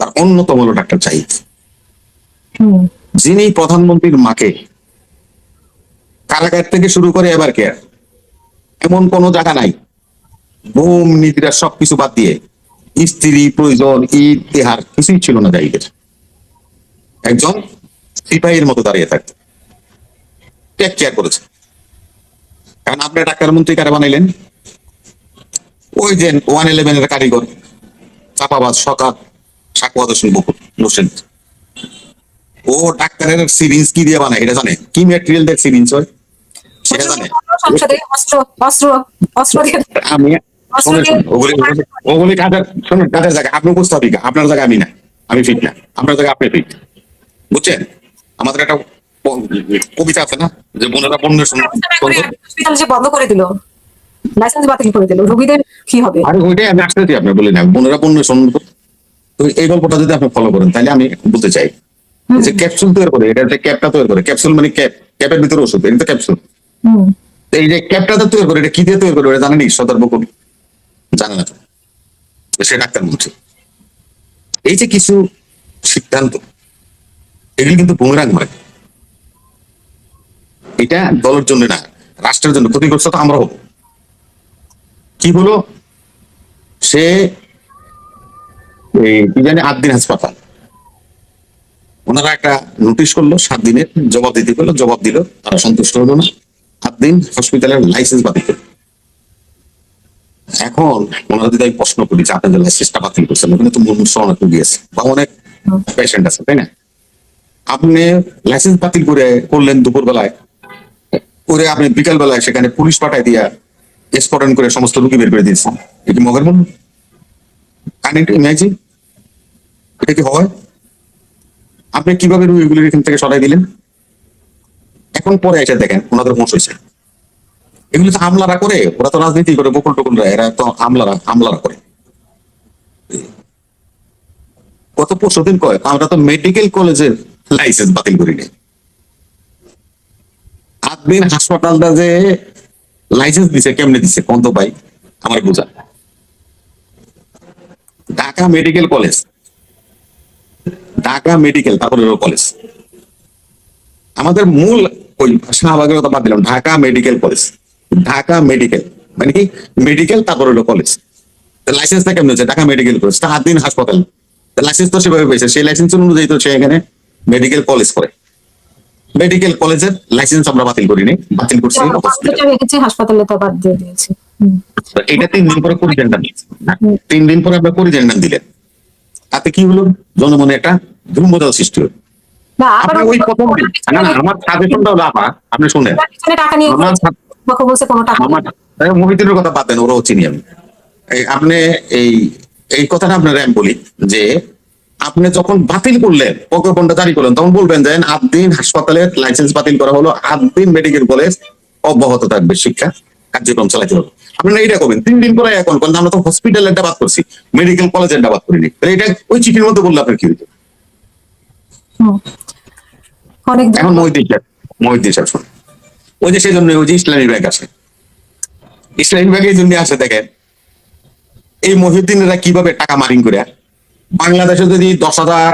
তার অন্যতম হলো ডাক্তার জাহিদ, যিনি প্রধানমন্ত্রীর মাকে কারাগার থেকে শুরু করে এবার কেয়ার, এমন কোন জায়গা নাই, ঘুম নিদ্রা সবকিছু বাদ দিয়ে, স্ত্রী প্রয়োজন, ঈদ তেহার কিছুই ছিল না জাহিদের, একজন সিপাহীর মতো দাঁড়িয়ে থাকতো, টেক কেয়ার করেছে। কারণ আপনি ডাক্তার মন্ত্রী কারে বানাইলেন? ওই যে 111 এর কারিগর, চাপাবাজ, সকাত, সাকুয়াত হোসেন বকুল হোসেন, ও ডাক্তারের সিরিঞ্জ কি দিয়ে বানায় এটা জানে, কি ম্যাটেরিয়াল দিয়ে সিরিঞ্জ হয় সেটা জানে। আমি ওগুলি কাজের জায়গা, আপনি উপস্থাপিকা, আপনার জায়গা আমি না, আমি ফিট না, আপনার জায়গা আপনি ফিট, বুঝছেন? আমাদের একটা কবিতা আছে না, যে বোনেরা বন্যের বন্ধ করে দিল, লাইসেন্স বাতিল করে দিল, রোগীদের কি হবে? আরে ওইটাই আমি আসতেছি, আপনি বলি না, বোনেরা বন্যের সন্ধান, তো এই গল্পটা যদি আপনি ফলো করেন তাহলে আমি বলতে চাই এই যে ক্যাপসুল তৈরি করে, এটা যে ক্যাপটা তৈরি করে, ক্যাপসুল মানে ক্যাপের ভিতরে ওষুধ, এটা তো ক্যাপসুল। হুম। তো এই যে ক্যাপটা তৈরি করে, এটা কি দিয়ে তৈরি করে এটা জানেনি সদর্ভ কবি? জানে না তো, সে ডাক্তার মন্ত্রী। এই যে কিছু সিদ্ধান্ত, এগুলি কিন্তু বুমেরাং মারে। এটা দলের জন্য না, রাষ্ট্রের জন্য ক্ষতিগ্রস্ত তো আমরা হবো। কি হলো, সে এই কি জানি 8 দিন হাসপাতাল, ওনারা একটা নোটিশ করলো 7 দিনের, জবাব দিতে করলো, জবাব দিল, তারা সন্তুষ্ট হলো না, 8 দিন হসপিটালের লাইসেন্স বাতিল করলো। এখন ওনারা যদি আমি প্রশ্ন করি যে আপনাদের লাইসেন্সটা বাতিল করছেন, ওখানে তো মুমূর্ষু অনেক রোগী আছে বা অনেক পেশেন্ট আছে, তাই না? আপনি লাইসেন্স বাতিল করলেন দুপুর বেলায়, করে আপনি বিকাল বেলায় সেখানে পুলিশ পাঠায় দিয়া এসকর্টন করে সমস্ত রোগী বের করে দিয়েছেন। এটা কি মগের মন? কাইন্ড ইমাজিন, এটা কি হয়? আপনি কিভাবে রোগীগুলির এখান থেকে সরাই দিলেন? এখন পরে এসে দেখেন ওনাদের হোঁশ হয়েছে। এগুলো তো আমলারা করে, ওরা তো রাজনীতি করে, বকুল টকুলরা, এরা তো আমলারা করে। গত 5 দিন কয় আমরা তো মেডিকেল কলেজের লাইসেন্স বাতিল করিনি। 8 দিন হাসপাতালটা যে লাইসেন্স দিছে, কেমনে দিছে কোন তো ভাই আমার বোঝা। Dhaka medical college, Dhaka medical, তারপরে কলেজ, আমাদের মূল ওই শাহবাগের কথা বাদ দিলাম, Dhaka medical college, Dhaka medical মানে কি মেডিকেল, তারপর হলো কলেজ। লাইসেন্সটা কেমন হচ্ছে? ঢাকা মেডিকেল কলেজ, 8 দিন হাসপাতাল, লাইসেন্স তো সেভাবে পেয়েছে, সেই লাইসেন্স অনুযায়ী তো সে এখানে মেডিকেল কলেজ করে। মেডিকেল কলেজের লাইসেন্স আমরা বাতিল করিনি, বাতিল করছি হসপিটাল। রেখেছে হাসপাতালে, তো বাদ দিয়ে দিয়েছে। হুম। এটা 3 দিন পরে করিজেন্ডার দিয়েছে, 3 দিন পরে আমরা করিজেন্ডার দিলেন, তাতে কি হলো? জনমনে একটা ধূমদাল সৃষ্টি হলো। না, আবার আপনি ওই প্রথম দিন, না না, আমার সাজেশনটা হলো আপা, আপনি শুনেন, পিছনে টাকা নিয়ে আমার বকে বলছে কোনো টাকা আমার মহিদিনের কথা বাদ দেন, ওরাও চিনি আমি। আপনি এই এই কথাটা আপনার আমি বলি যে আপনি যখন বাতিল করলেন, প্রজ্ঞাপনটা জারি করলেন, তখন বলবেন যে 8 দিন হাসপাতালের লাইসেন্স বাতিল করা হলো, 8 দিন মেডিকেল কলেজ অব্যাহত থাকবে, শিক্ষা কার্যক্রম চালাতে হবে। আপনারা এইটা করবেন। 3 দিন পরে এখন বলেন আমরা তো হসপিটালের বাদ করছি, মেডিকেল কলেজের বাদ করিনি, তাহলে এটা ওই চিঠির মধ্যে বললে আপনার কি হইতো? হুম। অনেক এখন মহিউদ্দিন সাহেব শুনুন, ওই যে সেই জন্য ওই যে ইসলামী ব্যাংক আছে, ইসলামী ব্যাংক এই জন্য আছে, দেখেন এই মহিউদ্দিনেরা কিভাবে টাকা মারিং করে। বাংলাদেশে যদি 10,000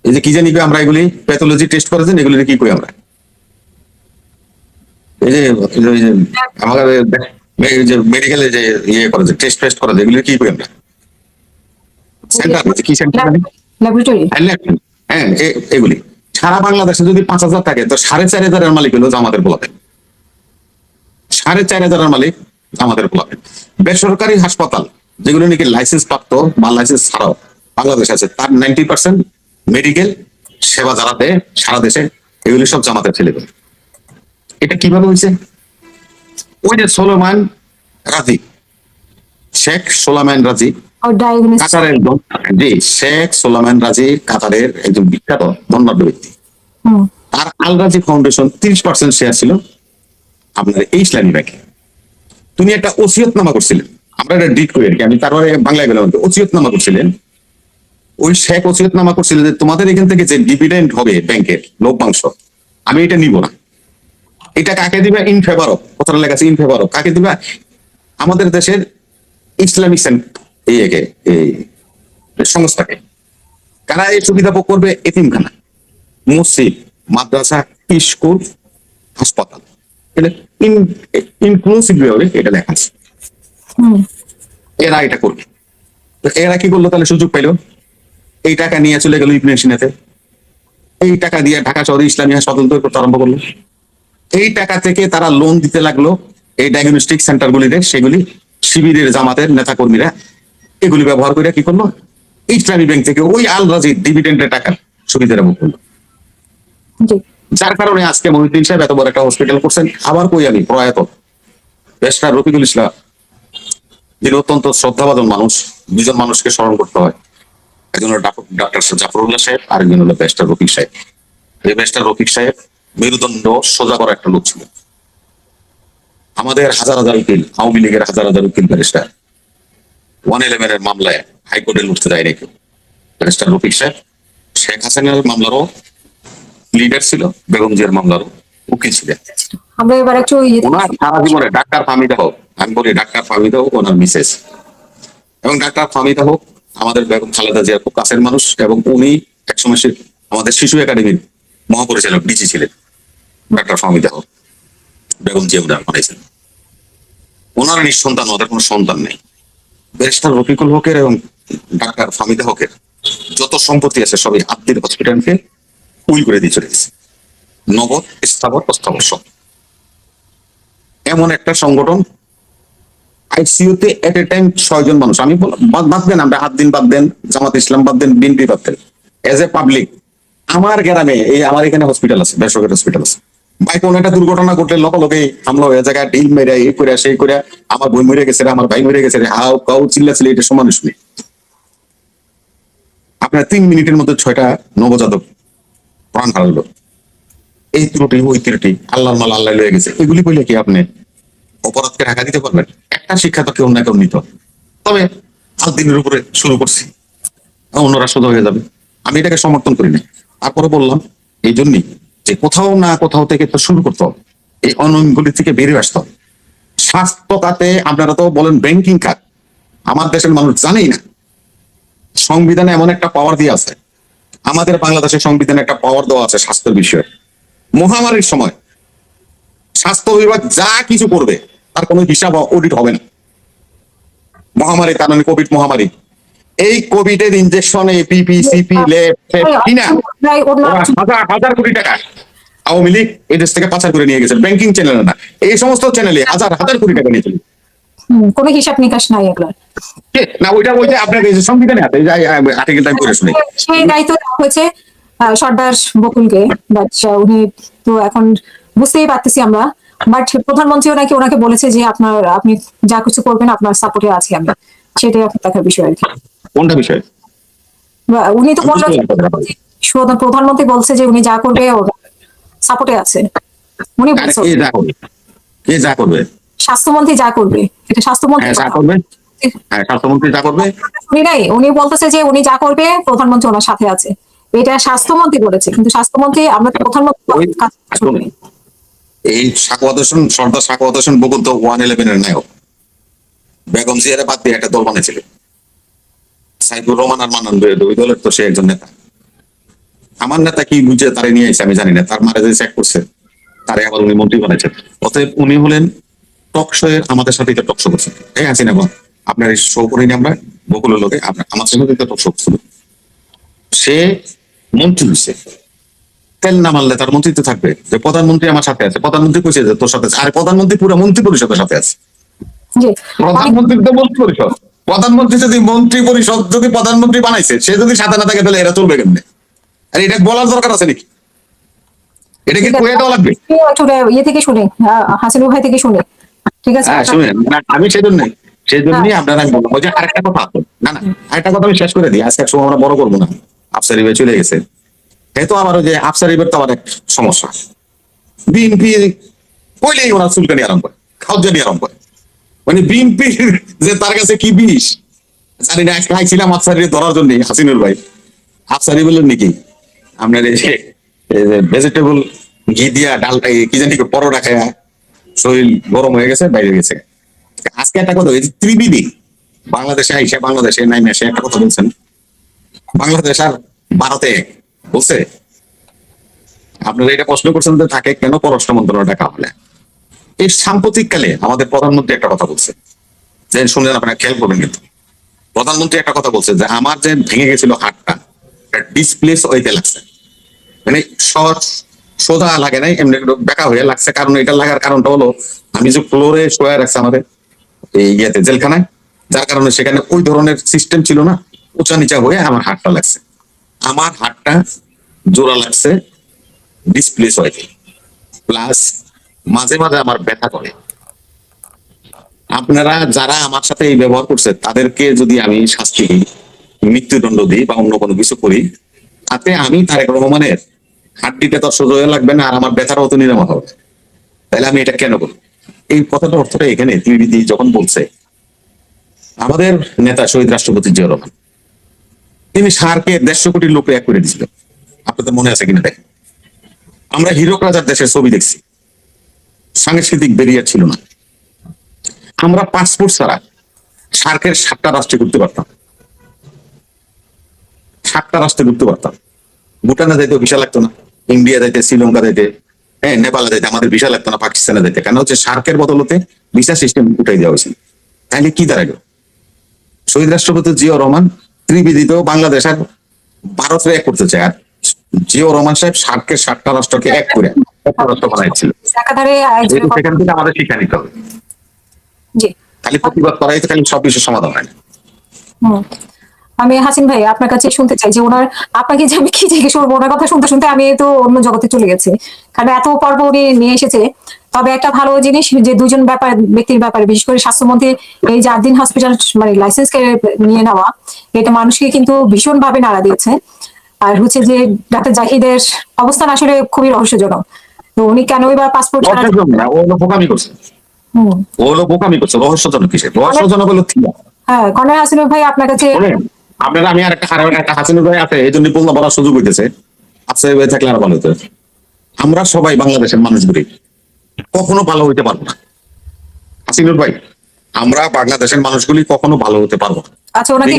এই যে কি জানি আমরা এগুলি প্যাথোলজি টেস্ট করেছেন, এগুলি কি করি আমরা, এই যে আমাদের মেডিকেলে যে ইয়ে করে, টেস্ট ফেস্ট করে, এগুলি কি করি আমরা? সেন্টার, কি সেন্টার? ল্যাবরেটরি। হ্যাঁ, এগুলি সারা বাংলাদেশে যদি 5,000 থাকে, তো 4,500 মালিক হলো আমাদের বলাতে, 4,500 মালিক আমাদের বলাতে। বেসরকারি হাসপাতাল যেগুলো নাকি লাইসেন্স প্রাপ্ত বা লাইসেন্স ছাড়াও বাংলাদেশ আছে, তার 90% মেডিকেল সেবা যারা দেয় সারা দেশে, এগুলি সব জামাতের ছেলেগুলো। এটা কিভাবে হয়েছে? ওই যে সোলোমান রাজি, শেখ সোলামান রাজি, কাতারের একজন, জি শেখ সোলামান রাজি কাতারের একজন বিখ্যাত ধন্যাঢ্য ব্যক্তি। তার আল রাজি ফাউন্ডেশন 30% শেয়ার ছিল আপনার এই ইসলামী ব্যাংকে। তিনি একটা ওসিয়তনামা করছিলেন, আমরা এটা ডিট করি আর কি, আমি তারপরে বাংলায় গেলাম, ওসিয়তনামা করছিলেন। ওই শেখ ওসিয়তনামা করছিলেন যে তোমাদের এখান থেকে যে ডিভিডেন্ড হবে ব্যাংকের লভ্যাংশ, আমি এটা নিব না। এটা কাকে দিবে? ইন ফেভার অফ, কথাটা লেখা আছে ইন ফেভার অফ। কাকে দিবে? আমাদের দেশের ইসলামিক এই সংস্থাকে। কারা এই সুবিধা ভোগ করবে? এতিমখানা, মসজিদ, মাদ্রাসা, স্কুল, হাসপাতাল, ইনক্লুসিভ এটা লেখা আছে। এরা এটা করবে। তো এরা কি করলো তাহলে? সুযোগ পাইলো, এই টাকা নিয়ে চলে গেল ইবনে সিনাতে, এই টাকা দিয়ে ঢাকা শহরে ইসলামী হাসপাতাল তৈরি করতে আরম্ভ করলো। এই টাকা থেকে তারা লোন দিতে লাগলো এই ডায়াগনস্টিক সেন্টার গুলিতে, সেগুলি শিবিরের জামাতের নেতা কর্মীরা এগুলি ব্যবহার করে কি করলো? ইসলামী ব্যাংক থেকে ওই আল রাজির ডিভিডেন্ডের টাকা সুবিধাটা ভোগ করলো। যার কারণে আজকে মহিউদ্দিন সাহেব এত বড় একটা হসপিটাল করছেন। আবার কই আমি প্রয়াত ব্যারিস্টার রফিকুল ইসলাম, যিনি অত্যন্ত শ্রদ্ধাভাজন মানুষ, 2জন মানুষকে স্মরণ করতে হয়, একজন হলো ডক্টর জাফরুল্লাহ সাহেব, আরেকজন হলো ব্যারিস্টার রফিক সাহেব। এই ব্যারিস্টার রফিক সাহেব মেরুদণ্ড সোজা করা একটা লোক ছিল। আমাদের হাজার হাজার উকিল, আওয়ামী লীগের হাজার হাজার উকিল ব্যারিস্টার 111 এর মামলায় হাইকোর্টে লুটতে যায় নাকি ব্যারিস্টার রফিক সাহেব শেখ হাসিনার মামলারও লিডার ছিল, বেগম জিয়ার মামলারও উকিল ছিলেন। আমরা এবার একটু ওনার সারা জীবনে ডাক্তার ফাহমিদা হোক, আমি বলি ডাক্তার ফাহমিদা হোক ওনার মিসেস, এবং ডাক্তার ফাহমিদা হোক আমাদের বেগম খালেদা জিয়ার খুব কাছের মানুষ, এবং উনি একসময় আমাদের শিশু একাডেমির মহাপরিচালক ডিজি ছিলেন। ডাক্তার ফাহমিদা হোক বেগম জিয়া উনার বানাইছেন। ওনারা নিঃসন্তান, ওদের কোনো সন্তান নেই। ব্যারিস্টার রফিকুল হকের এবং ডাক্তার ফাহমিদা হকের যত সম্পত্তি আছে সবই আত্মীয় হসপিটালকে উইল করে দিয়ে চলে গেছে, নগদ স্থাবর প্রস্তাবর সব। এমন একটা সংগঠন আইসিইউতে এট এ টাইম 6 জন মানুষ। আমি বাদ দেন, আমরা হাত দিন বাদ দেন, জামাত ইসলাম বাদ দেন, বিএনপি বাদ দেন, এজ এ পাবলিক আমার গ্রামে এই আমার এখানে হসপিটাল আছে, বেসরকারি হসপিটাল আছে, ভাই কোন একটা দুর্ঘটনা ঘটলে লোকে হামলা হয়ে জায়গায় ডিল মেরে এই করে সেই করে আমার বই মরে গেছে রে, আমার ভাই মরে গেছে রে, হাও কাউ চিল্লাচিল্লি, এটা সমান শুনি। আপনার 3 মিনিটের মধ্যে 6টা নবজাতক প্রাণ হারালো। এই ত্রুটি ওই ত্রুটি আল্লাহর মাল আল্লাহ লয়ে গেছে, এগুলি বলে কি আপনি অপরাধকে ঢাকা দিতে পারবেন? একটা শিক্ষা তো কেউ না কেউ নিত। তবে আল দিনের উপরে শুরু করছি, অন্যরা সোজা হয়ে যাবে, আমি এটাকে সমর্থন করি না। তারপরে বললাম এই জন্যই যে কোথাও না কোথাও থেকে তো শুরু করতে হবে, এই অনিয়মগুলি থেকে বেরিয়ে আসতে হবে। স্বাস্থ্য খাতে আপনারা তো বলেন ব্যাংকিং খাত, আমার দেশের মানুষ জানেই না সংবিধানে এমন একটা পাওয়ার দিয়ে আছে। আমাদের বাংলাদেশের সংবিধানে একটা পাওয়ার দেওয়া আছে স্বাস্থ্যের বিষয়ে। মহামারীর সময় স্বাস্থ্য বিভাগ যা কিছু করবে তার কোনো হিসাব অডিট হবে না। মহামারীর কারণে কোভিড মহামারী, এই কোভিডের ইনজেকশন এপিপি সিপি ল্যাব কিনা ওরা হাজার হাজার কোটি টাকা আওয়ামী লীগ এই দেশ থেকে পাচার করে নিয়ে গেছে, ব্যাংকিং চ্যানেলে না, এই সমস্ত চ্যানেলে হাজার হাজার কোটি টাকা নিয়ে চলে। কোনো হিসাব নিকাশ নাই এগুলো না, ওইটা ওই যে আপনার সংবিধানে আছে, আর্টিকেলটা আমি করে শুনি। সেই দায়িত্ব দেওয়া হয়েছে সর্দার বকুলকে, বাট উনি তো এখন বুঝতেই পারতেছি আমরা। বাট প্রধানমন্ত্রীও নাকি ওনাকে বলেছে যে আপনি যা কিছু করবেন আপনার সাপোর্টে আছি আমি, সেটাই এখন দেখার বিষয় আর কি। কোনটা বিষয়? উনি তো বললেন, প্রধানমন্ত্রী বলছে যে উনি যা করবে ওর সাপোর্টে আছে। উনি বলছেন কে যা করবে? স্বাস্থ্যমন্ত্রী যা করবে, এটা স্বাস্থ্যমন্ত্রী যা করবে, স্বাস্থ্যমন্ত্রী যা করবে। উনি বলতেছে যে উনি যা করবে প্রধানমন্ত্রী ওনার সাথে আছে, এটা স্বাস্থ্যমন্ত্রী বলেছে, কিন্তু স্বাস্থ্যমন্ত্রী আমরা তো প্রধানমন্ত্রী। এই সাখাওয়াত হোসেন, সর্দার সাখাওয়াত হোসেন বকুল তো 111 এর নায়ক। বেগম জিয়ারে বাদ দিয়ে একটা দল বানিয়েছিল, সাইফুর রহমান আর মান্নান, ওই দলের তো সে একজন নেতা। আমার নেতা কি বুঝে তারে নিয়ে এসে আমি জানি না, তার মারে যে চেক করছে তারে আবার উনি মন্ত্রী বানাইছেন। অতএব উনি হলেন টকশো এর আমাদের সাথে টকশো করছেন। এই হাসিনা আপনার এই শো করিনি আমরা বকুলের লোকে, আমার সাথে টকশো করছিল। সে মন্ত্রী হচ্ছে, তেল না মারলে তার মন্ত্রিত্ব থাকবে যে প্রধানমন্ত্রী আমার সাথে আছে, প্রধানমন্ত্রী কইছে যে তোর সাথে আছে, আর প্রধানমন্ত্রী পুরো মন্ত্রী পরিষদের সাথে আছে। প্রধানমন্ত্রী তো মন্ত্রী পরিষদ, প্রধানমন্ত্রী যদি মন্ত্রী পরিষদ যদি প্রধানমন্ত্রী বানাইছে, সে যদি সাথে না থাকে তাহলে এরা চলবে কেমনে? আর এটা বলার দরকার আছে নাকি? এটা কি কয়ে দেওয়া লাগবে? ইয়ে থেকে শুনে, হাসিনুর ভাই থেকে শুনে, ঠিক আছে? শুনেন, আমি সেজন্যই আপনারা আমি বলবো যে আরেকটা কথা আছে, না আরেকটা কথা আমি শেষ করে দিই, আজকে সময় আমরা বড় করবো না। আফসারি ভাই চলে গেছে, তো আমারও যে আফসারি ভাই তো আমার এক সমস্যা, বিএনপি কইলেই ওনার চুলকানি আরম্ভ করে, খাওয়ানি আরম্ভ করে। মানে বিএনপি যে তার কাছে কি বিষ জানি না। খাইছিলাম আফসারি ধরার জন্য, হাসিনুর ভাই আফসারি বললেন নাকি আপনার এই যে ভেজিটেবল ঘি দিয়া ডালটা কি জানি পরোটা খায়া শরীর গরম হয়ে গেছে, বাইরে গেছে। আজকে একটা কথা, ত্রিবিধি বাংলাদেশে আইসা বাংলাদেশে নাই মেশে একটা কথা বলছেন, বাংলাদেশ আর ভারতে বলছে। আপনারা এটা প্রশ্ন করছেন যে থাকে কেন পররাষ্ট্র মন্ত্রণালয় ডাকা হলে। এই সাম্প্রতিক কালে আমাদের প্রধানমন্ত্রী একটা কথা বলছে, যে শুনলেন আপনারা খেয়াল করবেন, কিন্তু প্রধানমন্ত্রী একটা কথা বলছে যে আমার যে ভেঙে গেছিল হাতটা ডিসপ্লেস হইতে লাগছে, মানে সোজা লাগে নাই, এমনি বেকা হয়ে লাগছে। কারণ এটা লাগার কারণটা হলো আমি যে ফ্লোরে শোয়া রাখছে আমাদের এই ইয়েতে জেলখানায়, যার কারণে সেখানে ওই ধরনের সিস্টেম ছিল না, উঁচা নিচা হয়ে আমার হাতটা লাগছে। আমার হাতটা জোড়া লাগছে ডিসপ্লেস হইতে, প্লাস মাঝে মাঝে আমার ব্যথা করে। আপনারা যারা আমার সাথে এই ব্যবহার করছে তাদেরকে যদি আমি শাস্তি দিই, মৃত্যুদণ্ড দিই বা অন্য কোনো কিছু করি, তাতে আমি তারেক রহমানের হাড্ডিটা তো সোজা হয়ে লাগবে না, আর আমার ব্যথাটাও তো নিরাময় হবে। তাহলে আমি এটা কেন বলবো? এই কথাটার অর্থটা এখানে ত্রিবিধি যখন বলছে আমাদের নেতা শহীদ রাষ্ট্রপতি জিয়া রহমান, তিনি সারকে 150 কোটি লোক এক করে দিয়েছিল। আপনাদের মনে আছে কিনা দেখেন। আমরা হীরক রাজার দেশের ছবি দেখছি, সাংস্কৃতিক ব্যারিয়ার ছিল না। আমরা পাসপোর্ট ছাড়া সার্কের 7টা রাষ্ট্রে ঘুরতে পারতাম, 7টা রাষ্ট্রে ঘুরতে পারতাম। ভুটানে যাইতে ভিসা লাগতো না, ইন্ডিয়া যাইতে, শ্রীলঙ্কা যাইতে, হ্যাঁ নেপালে যাইতে আমাদের ভিসা লাগতো না, পাকিস্তানে যাইতে। কেন হচ্ছে সার্কের বদলতে ভিসা সিস্টেম উঠাই দেওয়া হয়েছিল। তাহলে কি দাঁড়ালো? শহীদ রাষ্ট্রপতি জিয়া রহমান ত্রিবিদিত বাংলাদেশ আর ভারতের এক করতে চায়, আর জিয়া রহমান সাহেব সার্কের 7টা রাষ্ট্রকে এক করে একটা রাষ্ট্র বানাইছিল। একাধারে সেখান থেকে আমাদের শিক্ষা নিতে হবে। জি। খালি প্রতিবাদ করাই তো খালি সব কিছুর সমাধান হয় না। হুম। আমি হাসিন ভাই আপনার কাছে শুনতে চাই যে আপনাকে যে আমি কি জিজ্ঞেস করবো, ওনার কথা শুনতে শুনতে আমি তো অন্য জগতে চলে গেছি, কারণ এত পর্ব উনি নিয়ে এসেছে। তবে একটা ভালো জিনিস যে দুজন ব্যক্তির ব্যাপারে, বিশেষ করে স্বাস্থ্যমন্ত্রী এই যে 8 দিন হসপিটাল মানে লাইসেন্স নিয়ে নেওয়া, এটা মানুষকে কিন্তু ভীষণ ভাবে নাড়া দিয়েছে। আর হচ্ছে যে ডাক্তার জাহিদের অবস্থান আসলে খুবই রহস্যজনক। তো উনি কেনই বা পাসপোর্ট ছাড়া ও হলো বোকামি করছে, হুম। ও হলো বোকামি করছে। রহস্যজনক কিসের? রহস্যজনক হলো থিয়া। হ্যাঁ, কর্নেল হাসিন ভাই আপনার কাছে আপনারা, আমি আর একটা হাসিনুর ভাই আছে, এই জন্য বললাম বলার সুযোগ হইতেছে। আচ্ছা ভাই থাকলে আর ভালো হতো। আমরা সবাই বাংলাদেশের মানুষগুলি কখনো ভালো হইতে পারবো না হাসিনুর ভাই, আমরা বাংলাদেশের মানুষগুলি কখনো ভালো হতে পারবো না। আচ্ছা ওনাকে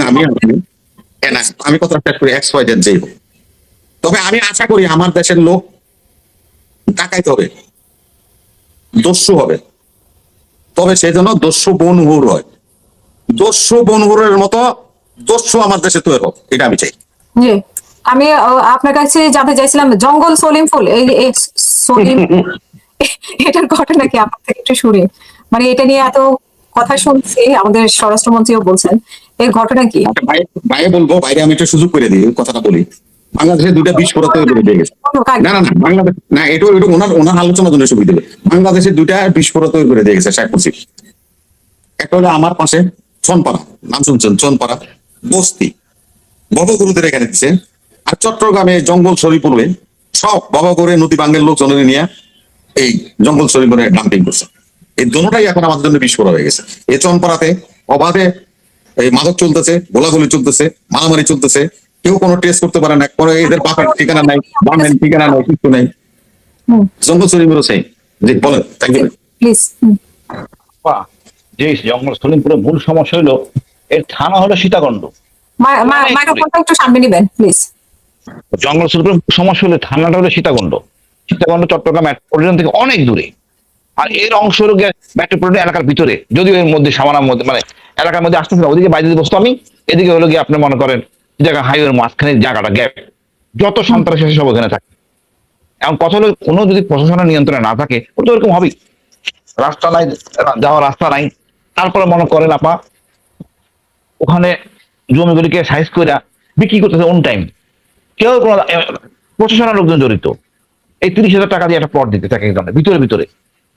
আমি কথা শেষ করি, XYZ যেই হোক। তবে আমি আশা করি আমার দেশের লোক ডাকাইতে হবে, দস্যু হবে, তবে সেই জন্য দস্যু বনহুর হয়। দস্যু বনহুরের মতো দস্যু আমার দেশে তৈরি হোক, এটা আমি চাই। জি। আমি আপনার কাছে জানতে চাইছিলাম জঙ্গল সলিম ফুল, এই সলিম এটার ঘটনা কি আপনার থেকে একটু শুনি। মানে এটা নিয়ে এত কথা শুনছি, আমাদের স্বরাষ্ট্রমন্ত্রীও বলছেন, এর ঘটনা কি? বাইরে বলবো, বাইরে আমি একটা সুযোগ করে দিই, কথাটা বলি। বাংলাদেশে 2টা বিস্ফোরক তৈরি করে দিয়ে গেছে। না না না, বাংলাদেশ না, এটা ওনার ওনার আলোচনার জন্য সুবিধা দেবে। বাংলাদেশে 2টা বিস্ফোরক তৈরি করে দিয়ে গেছে সাহেব মুন্সি। একটা হলো আমার পাশে চনপাড়া, নাম শুনছেন, চনপাড়া বস্তি, ভবগুরুদের এখানে দিচ্ছে। আর চট্টগ্রামে জঙ্গল শরীফপুরে সব ভবগুরে নদী বাঙ্গের লোকজন নিয়ে এই জঙ্গল শরীফপুরে ডাম্পিং করছে। এই দুটোটাই এখন আমাদের জন্য বিস্ফোরক হয়ে গেছে। এই চনপাড়াতে অবাধে এই মাদক চলতেছে, গোলাগুলি চলতেছে, মারামারি চলতেছে, কেউ কোনো টেস্ট করতে পারে না, কোনো এদের বাপের ঠিকানা নাই, বামের ঠিকানা নাই, কিছু নাই। জঙ্গল শরীফপুরও সেই। জি বলেন, থ্যাংক ইউ প্লিজ। যে জঙ্গল সলিমপুরের মূল সমস্যা হলো এর থানা হলো সীতাকুণ্ড। মাইক্রোফোনটা একটু সামনে নেবেন প্লিজ। জঙ্গল সলিমপুরের সমস্যা হলো থানাটা হলো সীতাকুণ্ড। সীতাকুণ্ড চট্টগ্রাম মেট্রোপলিটন থেকে অনেক দূরে। আর এর অংশ হলো মেট্রোপলিটন এলাকার ভিতরে, যদিও এর মধ্যে সামান্য মধ্যে মানে এলাকার মধ্যে আসতেছে না, ওদিকে বাইরে বসতো আমি, এদিকে হলো গিয়ে আপনি মনে করেন জায়গা হাইওয়ের মাঝখানে জায়গাটা গ্যাপ, যত সন্ত্রাসী আছে সব ওখানে থাকে। এখন কথা হলো কোনো যদি প্রশাসনের নিয়ন্ত্রণে না থাকে, ওটা তো এরকম হবেই। রাস্তা নাই, যাওয়ার রাস্তা নাই, তারপরে মনে করেন আপা ওখানে জমিগুলিকে সাইজ করে বিক্রি করতেছে অন টাইম। কেউ কোনো প্রশাসনের লোকজন জড়িত। এই 30,000 টাকা দিয়ে একটা প্লট দিতে থাকে একজনের ভিতরে ভিতরে,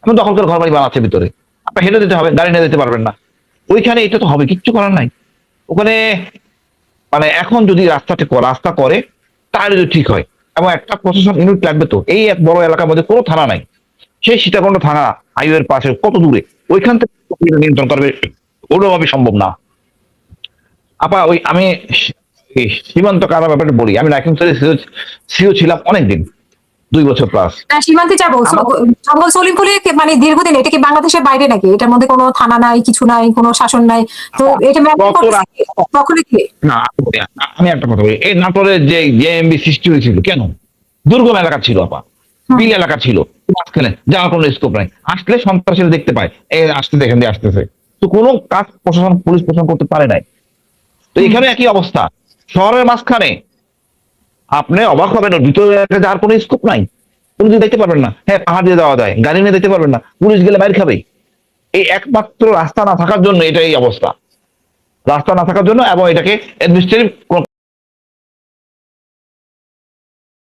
এখন দখল করে ঘর বাড়ি বানাচ্ছে ভিতরে, আপনার হেঁটে দিতে হবে, গাড়ি নিয়ে যেতে পারবেন না। ওইখানে এটা তো হবে, কিচ্ছু করার নাই ওখানে। মানে এখন যদি রাস্তা করে তাহলে যদি ঠিক হয়, এবং একটা প্রশাসন ইউনিট লাগবে। তো এই এক বড় এলাকার মধ্যে কোনো থানা নাই, সেই সীতাকুণ্ড থানা হাইওয়ের পাশে কত দূরে, ওইখান থেকে নিয়ন্ত্রণ করবে কোনোভাবে সম্ভব না আপা। ওই আমি সীমান্ত কারা ব্যাপারে বলি, আমি রাইফেল সিও ছিলাম অনেকদিন, 2 বছর প্লাস। সীমান্তে যাবো, জঙ্গল সলিম ফুলে মানে দীর্ঘদিন, এটা কি বাংলাদেশের বাইরে নাকি? এটার মধ্যে কোনো থানা নাই, কিছু নাই, কোনো শাসন নাই, তো এটা কখন কি? না আমি একটা কথা বলি, এই নাটোরের যে জেএমবি সৃষ্টি হয়েছিল কেন? দুর্গম এলাকা ছিল আপা, বিল এলাকা ছিল, মাঝখানে যাওয়ার কোনো স্কোপ নাই। আসলে সন্ত্রাসীরা দেখতে পায়, এই আসতে দেখেন দিয়ে আসতেছে, তো কোনো কাজ প্রশাসন, পুলিশ প্রশাসন করতে পারে নাই। তো এখানে একই অবস্থা, শহরের মাঝখানে আপনি অবাক হবেন, ভিতরে যাওয়ার কোনো স্কোপ নাই, কোনো দিন দেখতে পারবেন না। হ্যাঁ পাহাড় দিয়ে যাওয়া যায়, গাড়ি নিয়ে দেখতে পারবেন না, পুলিশ গেলে বাইরে খাবে। এই একমাত্র রাস্তা না থাকার জন্য এটা এই অবস্থা, রাস্তা না থাকার জন্য, এবং এটাকে অ্যাডমিনিস্ট্রেটিভ